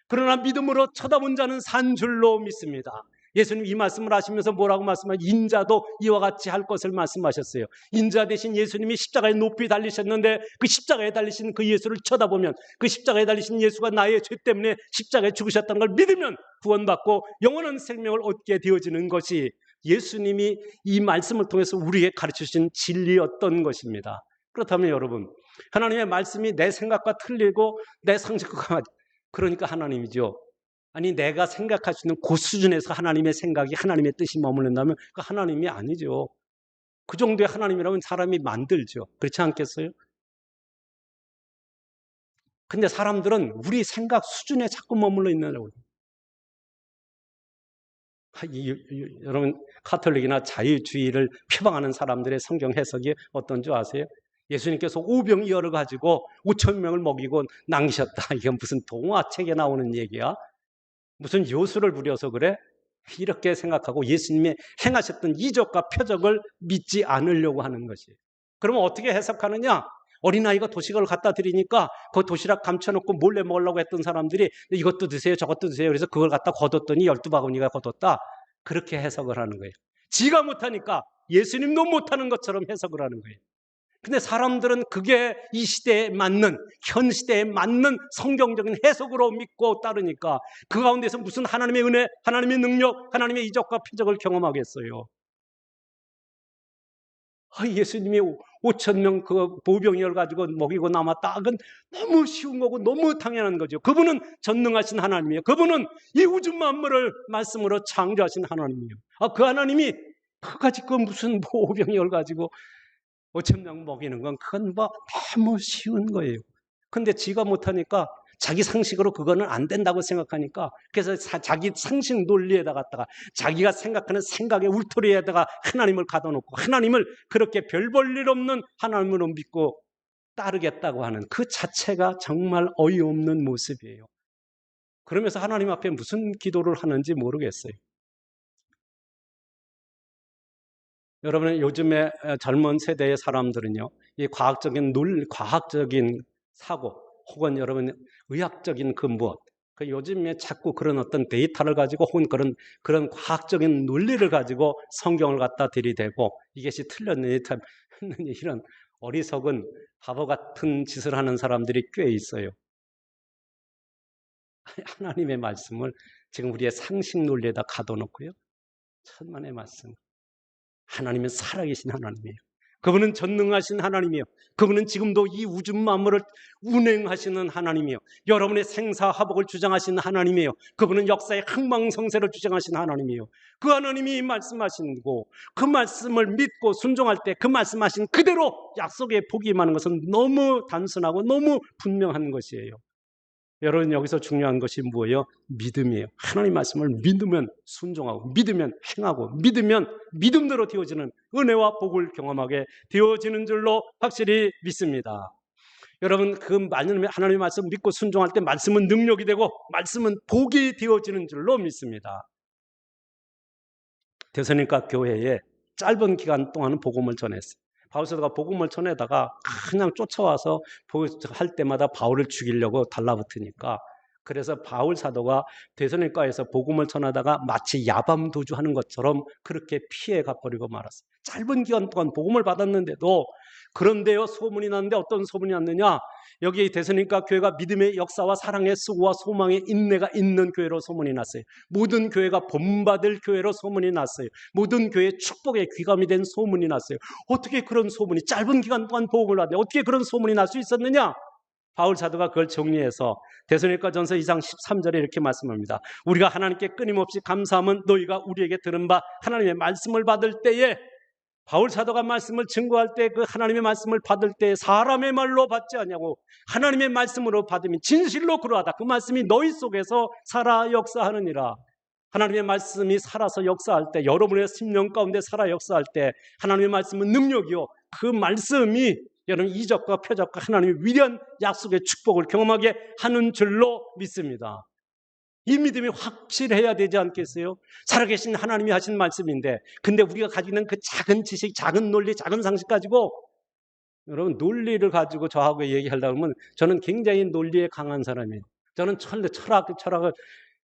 그러나 믿음으로 쳐다본 자는 산 줄로 믿습니다. 예수님 이 말씀을 하시면서 뭐라고 말씀하셨어요? 인자도 이와 같이 할 것을 말씀하셨어요. 인자 대신 예수님이 십자가에 높이 달리셨는데 그 십자가에 달리신 그 예수를 쳐다보면, 그 십자가에 달리신 예수가 나의 죄 때문에 십자가에 죽으셨다는 걸 믿으면 구원받고 영원한 생명을 얻게 되어지는 것이 예수님이 이 말씀을 통해서 우리에게 가르치신 진리였던 것입니다. 그렇다면 여러분, 하나님의 말씀이 내 생각과 틀리고 내 상식과, 그러니까 하나님이죠. 아니 내가 생각할 수 있는 그 수준에서 하나님의 생각이 하나님의 뜻이 머무른다면 그 하나님이 아니죠. 그 정도의 하나님이라면 사람이 만들죠. 그렇지 않겠어요? 근데 사람들은 우리 생각 수준에 자꾸 머물러 있느라고. 여러분 카톨릭이나 자유주의를 표방하는 사람들의 성경 해석이 어떤 줄 아세요? 예수님께서 오병이어를 가지고 5천 명을 먹이고 남기셨다. 이건 무슨 동화책에 나오는 얘기야? 무슨 요술을 부려서 그래? 이렇게 생각하고 예수님의 행하셨던 이적과 표적을 믿지 않으려고 하는 것이에요. 그러면 어떻게 해석하느냐? 어린아이가 도시락을 갖다 드리니까 그 도시락 감춰놓고 몰래 먹으려고 했던 사람들이 이것도 드세요 저것도 드세요 그래서 그걸 갖다 걷었더니 12바구니가 걷었다. 그렇게 해석을 하는 거예요. 지가 못하니까 예수님도 못하는 것처럼 해석을 하는 거예요. 근데 사람들은 그게 이 시대에 맞는, 현 시대에 맞는 성경적인 해석으로 믿고 따르니까 그 가운데서 무슨 하나님의 은혜, 하나님의 능력, 하나님의 이적과 표적을 경험하겠어요. 예수님이 5천 명 그 보병이를 가지고 먹이고 남았다. 그건 너무 쉬운 거고 너무 당연한 거죠. 그분은 전능하신 하나님이에요. 그분은 이 우주 만물을 말씀으로 창조하신 하나님이에요. 그 하나님이 그까지 그 무슨 보병이를 가지고 5천 명 먹이는 건 그건 뭐 너무 쉬운 거예요. 근데 지가 못하니까 자기 상식으로 그거는 안 된다고 생각하니까 그래서 자기 상식 논리에다 갖다가 자기가 생각하는 생각의 울타리에다가 하나님을 가둬놓고 하나님을 그렇게 별 볼 일 없는 하나님으로 믿고 따르겠다고 하는 그 자체가 정말 어이없는 모습이에요. 그러면서 하나님 앞에 무슨 기도를 하는지 모르겠어요. 여러분 요즘에 젊은 세대의 사람들은요, 이 과학적인 사고 혹은 여러분 의학적인 그 무엇, 그 요즘에 자꾸 그런 어떤 데이터를 가지고 혹은 그런 과학적인 논리를 가지고 성경을 갖다 들이대고 이것이 틀렸느니 이런 어리석은 바보 같은 짓을 하는 사람들이 꽤 있어요. 하나님의 말씀을 지금 우리의 상식 논리에다 가둬놓고요. 천만의 말씀. 하나님은 살아계신 하나님이에요. 그분은 전능하신 하나님이에요. 그분은 지금도 이 우주 만물을 운행하시는 하나님이에요. 여러분의 생사화복을 주장하시는 하나님이에요. 그분은 역사의 흥망성쇠를 주장하시는 하나님이에요. 그 하나님이 말씀하시고 그 말씀을 믿고 순종할 때 그 말씀하신 그대로 약속의 복이 임하는 것은 너무 단순하고 너무 분명한 것이에요. 여러분 여기서 중요한 것이 뭐예요? 믿음이에요. 하나님 말씀을 믿으면 순종하고 믿으면 행하고 믿으면 믿음대로 되어지는 은혜와 복을 경험하게 되어지는 줄로 확실히 믿습니다. 여러분 그 하나님의 말씀 믿고 순종할 때 말씀은 능력이 되고 말씀은 복이 되어지는 줄로 믿습니다. 대선인가 교회에 짧은 기간 동안은 복음을 전했어요. 바울 사도가 복음을 전해다가 그냥 쫓아와서 할 때마다 바울을 죽이려고 달라붙으니까, 그래서 바울 사도가 데살로니가에서 복음을 전하다가 마치 야밤도주하는 것처럼 그렇게 피해가 버리고 말았어요. 짧은 기간 동안 복음을 받았는데도. 그런데요, 소문이 났는데 어떤 소문이 났느냐? 여기 데살로니가 교회가 믿음의 역사와 사랑의 수고와 소망의 인내가 있는 교회로 소문이 났어요. 모든 교회가 본받을 교회로 소문이 났어요. 모든 교회의 축복의 귀감이 된 소문이 났어요. 어떻게 그런 소문이, 짧은 기간 동안 복음을 받는데 어떻게 그런 소문이 날 수 있었느냐? 바울 사도가 그걸 정리해서 데살로니가전서 2장 13절에 이렇게 말씀합니다. 우리가 하나님께 끊임없이 감사함은 너희가 우리에게 들은 바 하나님의 말씀을 받을 때에, 바울 사도가 말씀을 증거할 때 그 하나님의 말씀을 받을 때 사람의 말로 받지 않냐고, 하나님의 말씀으로 받으면 진실로 그러하다. 그 말씀이 너희 속에서 살아 역사하느니라. 하나님의 말씀이 살아서 역사할 때, 여러분의 심령 가운데 살아 역사할 때 하나님의 말씀은 능력이요, 그 말씀이 여러분 이적과 표적과 하나님의 위대한 약속의 축복을 경험하게 하는 줄로 믿습니다. 이 믿음이 확실해야 되지 않겠어요? 살아계신 하나님이 하신 말씀인데, 근데 우리가 가지고 있는 그 작은 지식, 작은 논리, 작은 상식 가지고, 여러분 논리를 가지고 저하고 얘기하려고 하면 저는 굉장히 논리에 강한 사람이에요. 저는 철학을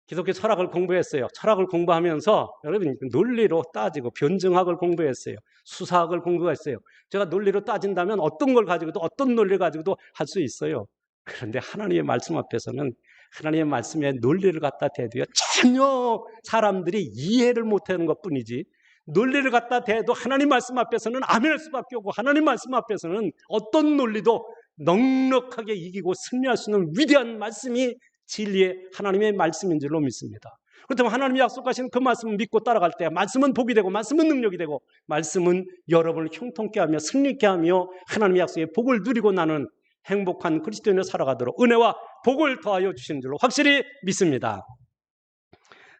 기독교 철학을 공부했어요. 철학을 공부하면서 여러분 논리로 따지고 변증학을 공부했어요. 수사학을 공부했어요. 제가 논리로 따진다면 어떤 걸 가지고도, 어떤 논리를 가지고도 할 수 있어요. 그런데 하나님의 말씀 앞에서는 하나님의 말씀에 논리를 갖다 대도요, 전혀 사람들이 이해를 못하는 것뿐이지, 논리를 갖다 대도 하나님 말씀 앞에서는 아멘할 수밖에 없고, 하나님 말씀 앞에서는 어떤 논리도 넉넉하게 이기고 승리할 수 있는 위대한 말씀이 진리의 하나님의 말씀인 줄로 믿습니다. 그렇다면 하나님이 약속하신 그 말씀을 믿고 따라갈 때 말씀은 복이 되고, 말씀은 능력이 되고, 말씀은 여러분을 형통케 하며 승리케 하며 하나님의 약속의 복을 누리고 나는 행복한 그리스도인으로 살아가도록 은혜와 복을 더하여 주시는 줄로 확실히 믿습니다.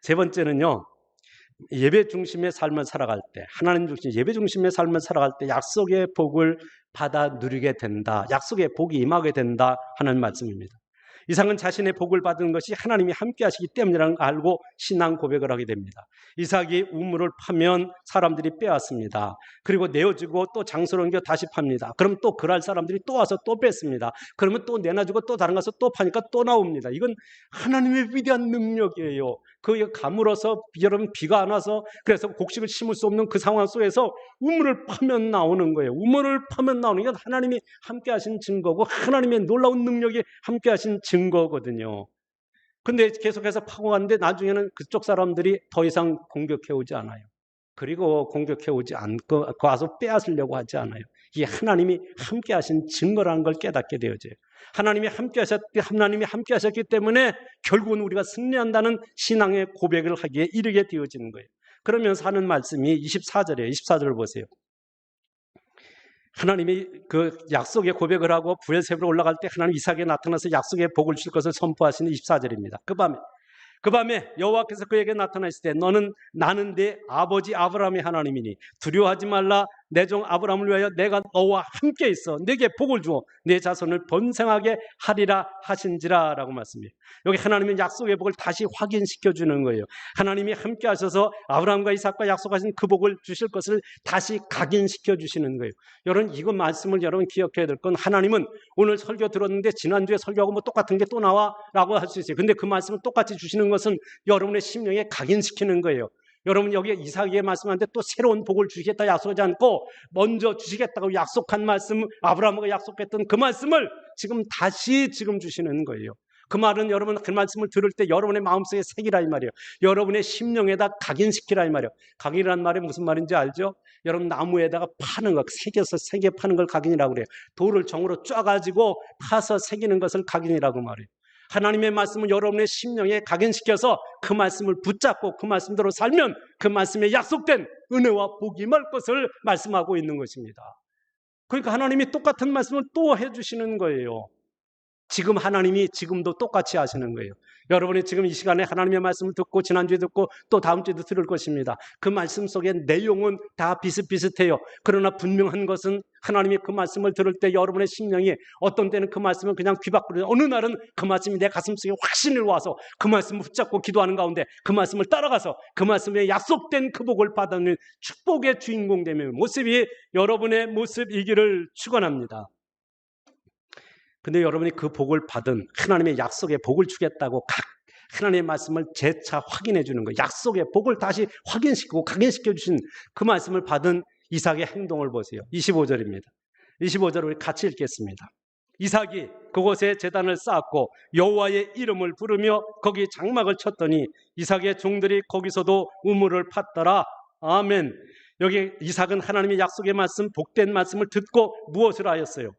세 번째는요, 예배 중심의 삶을 살아갈 때, 하나님 중심, 예배 중심의 삶을 살아갈 때 약속의 복을 받아 누리게 된다, 약속의 복이 임하게 된다 하는 말씀입니다. 이삭은 자신의 복을 받은 것이 하나님이 함께 하시기 때문이라는 걸 알고 신앙 고백을 하게 됩니다. 이삭이 우물을 파면 사람들이 빼앗습니다. 그리고 내어주고 또 장소를 옮겨 다시 팝니다. 그럼 또 그럴 사람들이 또 와서 또 뺐습니다. 그러면 또 내놔주고 또 다른 가서 또 파니까 또 나옵니다. 이건 하나님의 위대한 능력이에요. 그 가물어서 여러분 비가 안 와서 그래서 곡식을 심을 수 없는 그 상황 속에서 우물을 파면 나오는 거예요. 우물을 파면 나오는 건 하나님이 함께 하신 증거고, 하나님의 놀라운 능력이 함께 하신 증거거든요. 근데 계속해서 파고 가는데 나중에는 그쪽 사람들이 더 이상 공격해 오지 않아요. 그리고 공격해 오지 않고 와서 빼앗으려고 하지 않아요. 이게 하나님이 함께 하신 증거라는 걸 깨닫게 되어져요. 하나님이 함께 하셨기 때문에 결국은 우리가 승리한다는 신앙의 고백을 하기에 이르게 되어지는 거예요. 그러면서 하는 말씀이 24절이에요. 24절을 보세요. 하나님이 그 약속의 고백을 하고 부엘세바로 올라갈 때 하나님 이삭에게 나타나서 약속의 복을 줄 것을 선포하시는 24절입니다. 그 밤에 여호와께서 그에게 나타나실 때 나는 내 아버지 아브라함의 하나님이니 두려워하지 말라. 내 종 아브라함을 위하여 내가 너와 함께 있어 내게 복을 주어 내 자손을 번성하게 하리라 하신지라 라고 말씀해요. 여기 하나님은 약속의 복을 다시 확인시켜 주는 거예요. 하나님이 함께 하셔서 아브라함과 이삭과 약속하신 그 복을 주실 것을 다시 각인시켜 주시는 거예요. 여러분 이거 말씀을 여러분 기억해야 될 건, 하나님은 오늘 설교 들었는데 지난주에 설교하고 뭐 똑같은 게 또 나와 라고 할 수 있어요. 근데 그 말씀을 똑같이 주시는 것은 여러분의 심령에 각인시키는 거예요. 여러분 여기 이삭에게 말씀하는데 또 새로운 복을 주시겠다 약속하지 않고 먼저 주시겠다고 약속한 말씀, 아브라함과 약속했던 그 말씀을 지금 주시는 거예요. 그 말은 여러분 그 말씀을 들을 때 여러분의 마음속에 새기라 이 말이에요. 여러분의 심령에다 각인시키라 이 말이에요. 각인이라는 말이 무슨 말인지 알죠? 여러분 나무에다가 파는 거, 새겨 파는 걸 각인이라고 그래요. 돌을 정으로 쪄가지고 파서 새기는 것을 각인이라고 말해요. 하나님의 말씀을 여러분의 심령에 각인시켜서 그 말씀을 붙잡고 그 말씀대로 살면 그 말씀에 약속된 은혜와 복이 임할 것을 말씀하고 있는 것입니다. 그러니까 하나님이 똑같은 말씀을 또 해주시는 거예요. 지금 하나님이 지금도 똑같이 하시는 거예요. 여러분이 지금 이 시간에 하나님의 말씀을 듣고 지난주에 듣고 또 다음 주에도 들을 것입니다. 그 말씀 속에 내용은 다 비슷비슷해요. 그러나 분명한 것은 하나님이 그 말씀을 들을 때 여러분의 심령이 어떤 때는 그 말씀은 그냥 귀 밖으로, 어느 날은 그 말씀이 내 가슴속에 확신이 와서 그 말씀을 붙잡고 기도하는 가운데 그 말씀을 따라가서 그 말씀에 약속된 그 복을 받는 축복의 주인공 되는 모습이 여러분의 모습이기를 축원합니다. 근데 여러분이 그 복을 받은 하나님의 약속의 복을 주겠다고 하나님의 말씀을 재차 확인해 주는 거예요. 약속의 복을 다시 확인시키고 각인시켜 주신 그 말씀을 받은 이삭의 행동을 보세요. 25절입니다. 25절 우리 같이 읽겠습니다. 이삭이 그곳에 제단을 쌓았고 여호와의 이름을 부르며 거기 장막을 쳤더니 이삭의 종들이 거기서도 우물을 팠더라. 아멘. 여기 이삭은 하나님의 약속의 말씀, 복된 말씀을 듣고 무엇을 하였어요?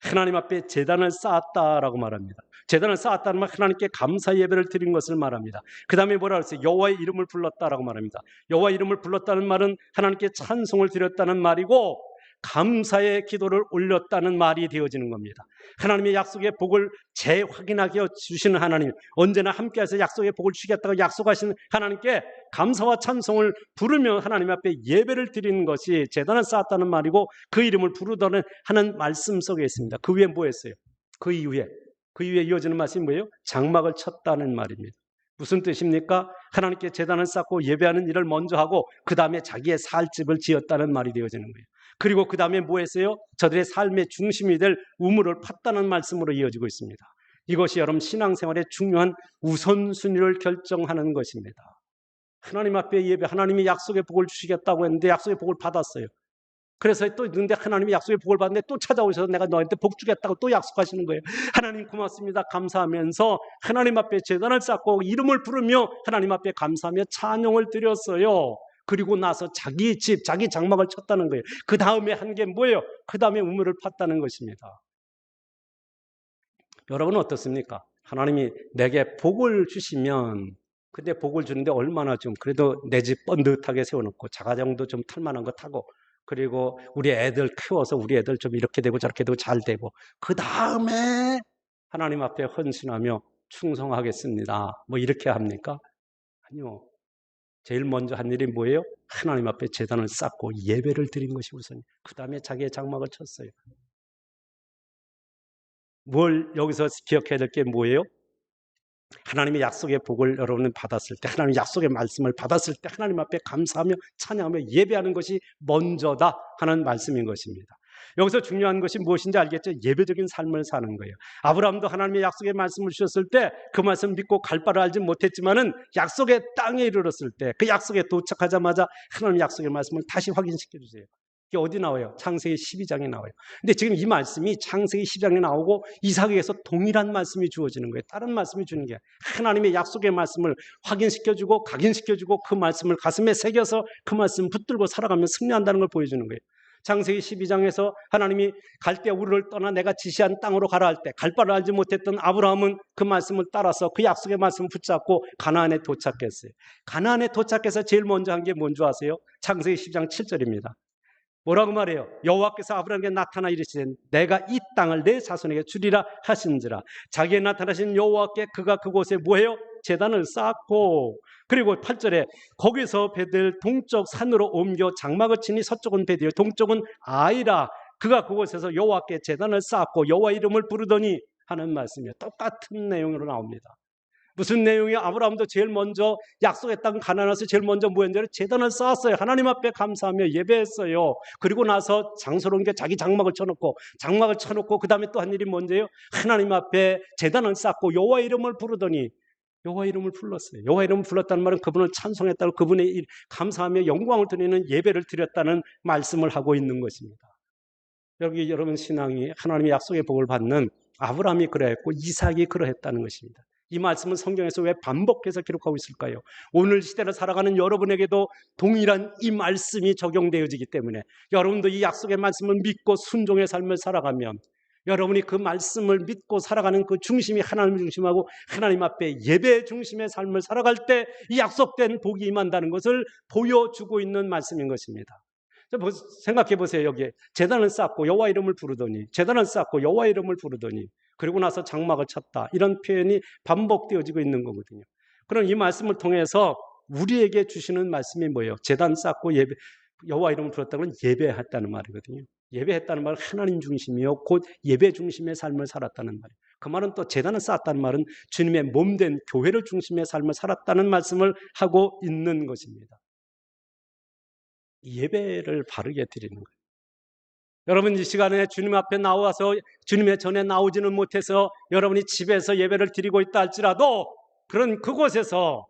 하나님 앞에 제단을 쌓았다라고 말합니다. 제단을 쌓았다는 말, 하나님께 감사 예배를 드린 것을 말합니다. 그 다음에 뭐라 그랬어요? 여호와의 이름을 불렀다라고 말합니다. 여호와의 이름을 불렀다는 말은 하나님께 찬송을 드렸다는 말이고 감사의 기도를 올렸다는 말이 되어지는 겁니다. 하나님의 약속의 복을 재확인하게 주시는 하나님, 언제나 함께해서 약속의 복을 주겠다고 약속하신 하나님께 감사와 찬송을 부르며 하나님 앞에 예배를 드리는 것이 제단을 쌓았다는 말이고 그 이름을 부르다는 하는 말씀 속에 있습니다. 그 위에 뭐 했어요? 그 이후에 이어지는 말씀이 뭐예요? 장막을 쳤다는 말입니다. 무슨 뜻입니까? 하나님께 제단을 쌓고 예배하는 일을 먼저 하고 그 다음에 자기의 살 집을 지었다는 말이 되어지는 거예요. 그리고 그 다음에 뭐 했어요? 저들의 삶의 중심이 될 우물을 팠다는 말씀으로 이어지고 있습니다. 이것이 여러분 신앙생활의 중요한 우선순위를 결정하는 것입니다. 하나님 앞에 예배, 하나님이 약속의 복을 주시겠다고 했는데 약속의 복을 받았어요. 그래서 또 있는데 하나님이 약속의 복을 받는데 또 찾아오셔서 내가 너한테 복 주겠다고 또 약속하시는 거예요. 하나님 고맙습니다 감사하면서 하나님 앞에 제단을 쌓고 이름을 부르며 하나님 앞에 감사하며 찬양을 드렸어요. 그리고 나서 자기 집, 자기 장막을 쳤다는 거예요. 그 다음에 한 게 뭐예요? 그 다음에 우물을 팠다는 것입니다. 여러분은 어떻습니까? 하나님이 내게 복을 주시면 근데 복을 주는데 얼마나 좀 그래도 내 집 번듯하게 세워놓고 자가정도 좀 탈만한 거 타고 그리고 우리 애들 키워서 우리 애들 좀 이렇게 되고 저렇게 되고 잘 되고 그 다음에 하나님 앞에 헌신하며 충성하겠습니다. 뭐 이렇게 합니까? 아니요. 제일 먼저 한 일이 뭐예요? 하나님 앞에 제단을 쌓고 예배를 드린 것이 우선이에요. 그 다음에 자기의 장막을 쳤어요. 뭘 여기서 기억해야 될 게 뭐예요? 하나님의 약속의 복을 여러분은 받았을 때, 하나님의 약속의 말씀을 받았을 때 하나님 앞에 감사하며 찬양하며 예배하는 것이 먼저다 하는 말씀인 것입니다. 여기서 중요한 것이 무엇인지 알겠죠? 예배적인 삶을 사는 거예요. 아브라함도 하나님의 약속의 말씀을 주셨을 때 그 말씀 믿고 갈 바를 알지 못했지만은 약속의 땅에 이르렀을 때 그 약속에 도착하자마자 하나님의 약속의 말씀을 다시 확인시켜 주세요. 이게 어디 나와요? 창세기 12장에 나와요. 근데 지금 이 말씀이 창세기 12장에 나오고 이삭에게서 동일한 말씀이 주어지는 거예요. 다른 말씀이 주는 게 하나님의 약속의 말씀을 확인시켜주고 각인시켜주고 그 말씀을 가슴에 새겨서 그 말씀 붙들고 살아가면 승리한다는 걸 보여주는 거예요. 창세기 12장에서 하나님이 갈대 우르를 떠나 내가 지시한 땅으로 가라 할 때 갈 바를 알지 못했던 아브라함은 그 말씀을 따라서 그 약속의 말씀을 붙잡고 가나안에 도착했어요. 가나안에 도착해서 제일 먼저 한 게 뭔지 아세요? 창세기 10장 7절입니다. 뭐라고 말해요? 여호와께서 아브라함에게 나타나 이르시되 내가 이 땅을 내 자손에게 주리라 하신지라. 자기에 나타나신 여호와께 그가 그곳에 뭐해요? 제단을 쌓고 그리고 8절에 거기서 베델 동쪽 산으로 옮겨 장막을 치니 서쪽은 베델 동쪽은 아이라. 그가 그곳에서 여호와께 제단을 쌓고 여호와 이름을 부르더니 하는 말씀이에요. 똑같은 내용으로 나옵니다. 무슨 내용이에요? 아브라함도 제일 먼저 약속의 땅 가나안에서 제일 먼저 뭐 했냐면 제단을 쌓았어요. 하나님 앞에 감사하며 예배했어요. 그리고 나서 장소로 옮겨 자기 장막을 쳐놓고 그 다음에 또 한 일이 뭔지요? 하나님 앞에 제단을 쌓고 여호와 이름을 부르더니 여호와 이름을 불렀어요. 여호와 이름을 불렀다는 말은 그분을 찬송했다고 그분의 감사하며 영광을 드리는 예배를 드렸다는 말씀을 하고 있는 것입니다. 여기 여러분 신앙이 하나님의 약속의 복을 받는 아브라함이 그러했고 이삭이 그러했다는 것입니다. 이 말씀은 성경에서 왜 반복해서 기록하고 있을까요? 오늘 시대를 살아가는 여러분에게도 동일한 이 말씀이 적용되어지기 때문에 여러분도 이 약속의 말씀을 믿고 순종의 삶을 살아가면 여러분이 그 말씀을 믿고 살아가는 그 중심이 하나님 중심하고 하나님 앞에 예배 중심의 삶을 살아갈 때 이 약속된 복이 임한다는 것을 보여주고 있는 말씀인 것입니다. 생각해 보세요. 여기에 제단을 쌓고 여호와 이름을 부르더니, 제단을 쌓고 여호와 이름을 부르더니, 그리고 나서 장막을 쳤다. 이런 표현이 반복되어지고 있는 거거든요. 그럼 이 말씀을 통해서 우리에게 주시는 말씀이 뭐예요? 제단 쌓고 여호와 이름을 부르었다는 건 예배했다는 말이거든요. 예배했다는 말은 하나님 중심이요, 곧 예배 중심의 삶을 살았다는 말이에요. 그 말은 또 제단을 쌓았다는 말은 주님의 몸된 교회를 중심의 삶을 살았다는 말씀을 하고 있는 것입니다. 예배를 바르게 드리는 거예요. 여러분, 이 시간에 주님 앞에 나와서 주님의 전에 나오지는 못해서 여러분이 집에서 예배를 드리고 있다 할지라도 그런 그곳에서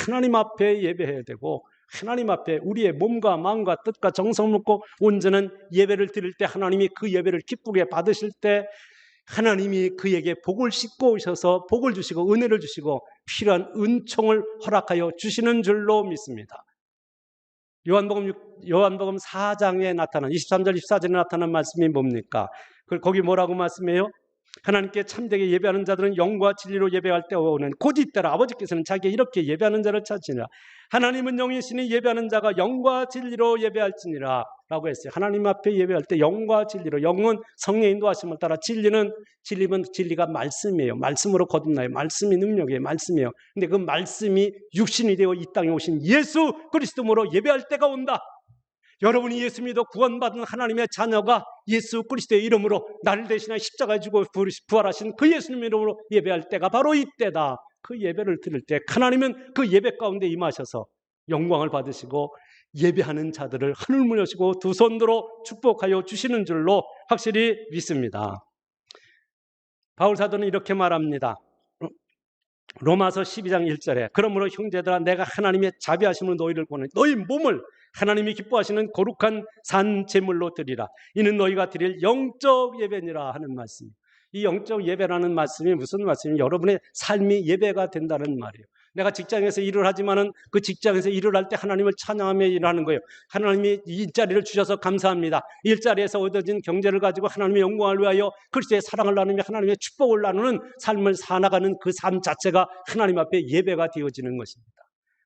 하나님 앞에 예배해야 되고, 하나님 앞에 우리의 몸과 마음과 뜻과 정성을 놓고 온전한 예배를 드릴 때, 하나님이 그 예배를 기쁘게 받으실 때 하나님이 그에게 복을 싣고 오셔서 복을 주시고 은혜를 주시고 필요한 은총을 허락하여 주시는 줄로 믿습니다. 요한복음 4장에 나타난 23절 24절에 나타난 말씀이 뭡니까? 거기 뭐라고 말씀해요? 하나님께 참되게 예배하는 자들은 영과 진리로 예배할 때 오는 곧 이때라 아버지께서는 자기가 이렇게 예배하는 자를 찾으시니라. 하나님은 영이시니 예배하는 자가 영과 진리로 예배할지니라 라고 했어요. 하나님 앞에 예배할 때 영과 진리로, 영은 성령의 인도하심을 따라, 진리가 말씀이에요. 말씀으로 거듭나요. 말씀이 능력이에요. 말씀이에요. 근데 그 말씀이 육신이 되어 이 땅에 오신 예수 그리스도로 예배할 때가 온다. 여러분이 예수 믿어 구원받은 하나님의 자녀가 예수 그리스도의 이름으로 나를 대신하여 십자가에 죽어 부활하신 그 예수님 이름으로 예배할 때가 바로 이때다. 그 예배를 드릴 때 하나님은 그 예배 가운데 임하셔서 영광을 받으시고 예배하는 자들을 하늘문 여시고 두 손으로 축복하여 주시는 줄로 확실히 믿습니다. 바울 사도는 이렇게 말합니다. 로마서 12장 1절에 그러므로 형제들아, 내가 하나님의 자비하심으로 너희를 보내 너희 몸을 하나님이 기뻐하시는 거룩한 산 제물로 드리라. 이는 너희가 드릴 영적 예배니라 하는 말씀. 이 영적 예배라는 말씀이 무슨 말씀이에요? 여러분의 삶이 예배가 된다는 말이에요. 내가 직장에서 일을 하지만은 그 직장에서 일을 할 때 하나님을 찬양하며 일하는 거예요. 하나님이 이 일자리를 주셔서 감사합니다. 일자리에서 얻어진 경제를 가지고 하나님의 영광을 위하여 그리스도의 사랑을 나누며 하나님의 축복을 나누는 삶을 살아가는 그 삶 자체가 하나님 앞에 예배가 되어지는 것입니다.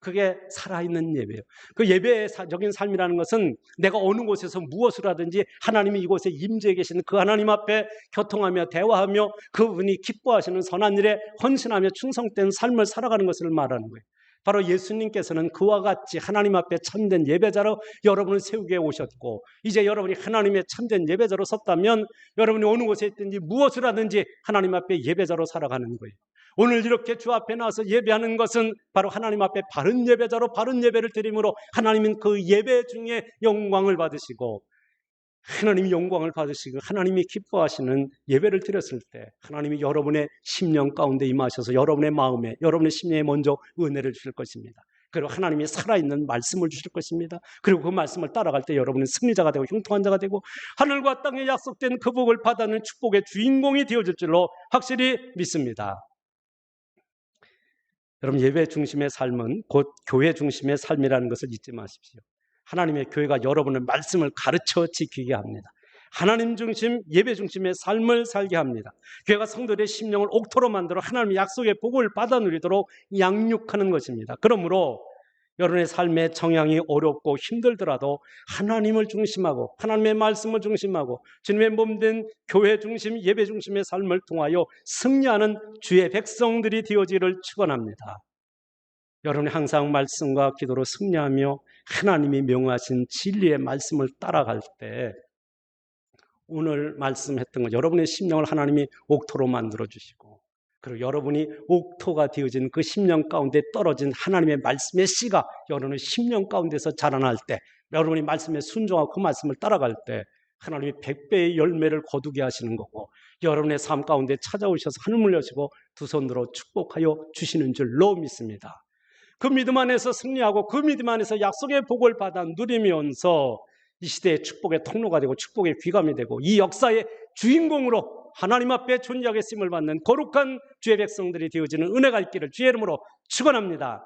그게 살아있는 예배예요. 그 예배적인 삶이라는 것은 내가 어느 곳에서 무엇을 하든지 하나님이 이곳에 임재해 계시는 그 하나님 앞에 교통하며 대화하며 그분이 기뻐하시는 선한 일에 헌신하며 충성된 삶을 살아가는 것을 말하는 거예요. 바로 예수님께서는 그와 같이 하나님 앞에 참된 예배자로 여러분을 세우게 오셨고, 이제 여러분이 하나님의 참된 예배자로 섰다면 여러분이 어느 곳에 있든지 무엇을 하든지 하나님 앞에 예배자로 살아가는 거예요. 오늘 이렇게 주 앞에 나와서 예배하는 것은 바로 하나님 앞에 바른 예배자로 바른 예배를 드림으로 하나님은 그 예배 중에 영광을 받으시고, 하나님이 영광을 받으시고 하나님이 기뻐하시는 예배를 드렸을 때 하나님이 여러분의 심령 가운데 임하셔서 여러분의 마음에, 여러분의 심령에 먼저 은혜를 주실 것입니다. 그리고 하나님이 살아있는 말씀을 주실 것입니다. 그리고 그 말씀을 따라갈 때 여러분은 승리자가 되고 형통한 자가 되고 하늘과 땅에 약속된 그 복을 받아는 축복의 주인공이 되어질 줄로 확실히 믿습니다. 여러분, 예배 중심의 삶은 곧 교회 중심의 삶이라는 것을 잊지 마십시오. 하나님의 교회가 여러분의 말씀을 가르쳐 지키게 합니다. 하나님 중심, 예배 중심의 삶을 살게 합니다. 교회가 성도들의 심령을 옥토로 만들어 하나님의 약속의 복을 받아 누리도록 양육하는 것입니다. 그러므로 여러분의 삶의 정향이 어렵고 힘들더라도 하나님을 중심하고 하나님의 말씀을 중심하고 주님의 몸된 교회 중심, 예배 중심의 삶을 통하여 승리하는 주의 백성들이 되어지기를 축원합니다. 여러분이 항상 말씀과 기도로 승리하며 하나님이 명하신 진리의 말씀을 따라갈 때 오늘 말씀했던 것, 여러분의 심령을 하나님이 옥토로 만들어 주시고, 그리고 여러분이 옥토가 되어진 그 심령 가운데 떨어진 하나님의 말씀의 씨가 여러분의 심령 가운데서 자라날 때, 여러분이 말씀에 순종하고 그 말씀을 따라갈 때 하나님이 100배의 열매를 거두게 하시는 거고, 여러분의 삶 가운데 찾아오셔서 하늘을 여시고 두 손으로 축복하여 주시는 줄로 믿습니다. 그 믿음 안에서 승리하고 그 믿음 안에서 약속의 복을 받아 누리면서 이 시대의 축복의 통로가 되고 축복의 귀감이 되고 이 역사의 주인공으로 하나님 앞에 존귀하게 쓰임을 받는 거룩한 주의 백성들이 되어지는 은혜가 있기를 주의 이름으로 축원합니다.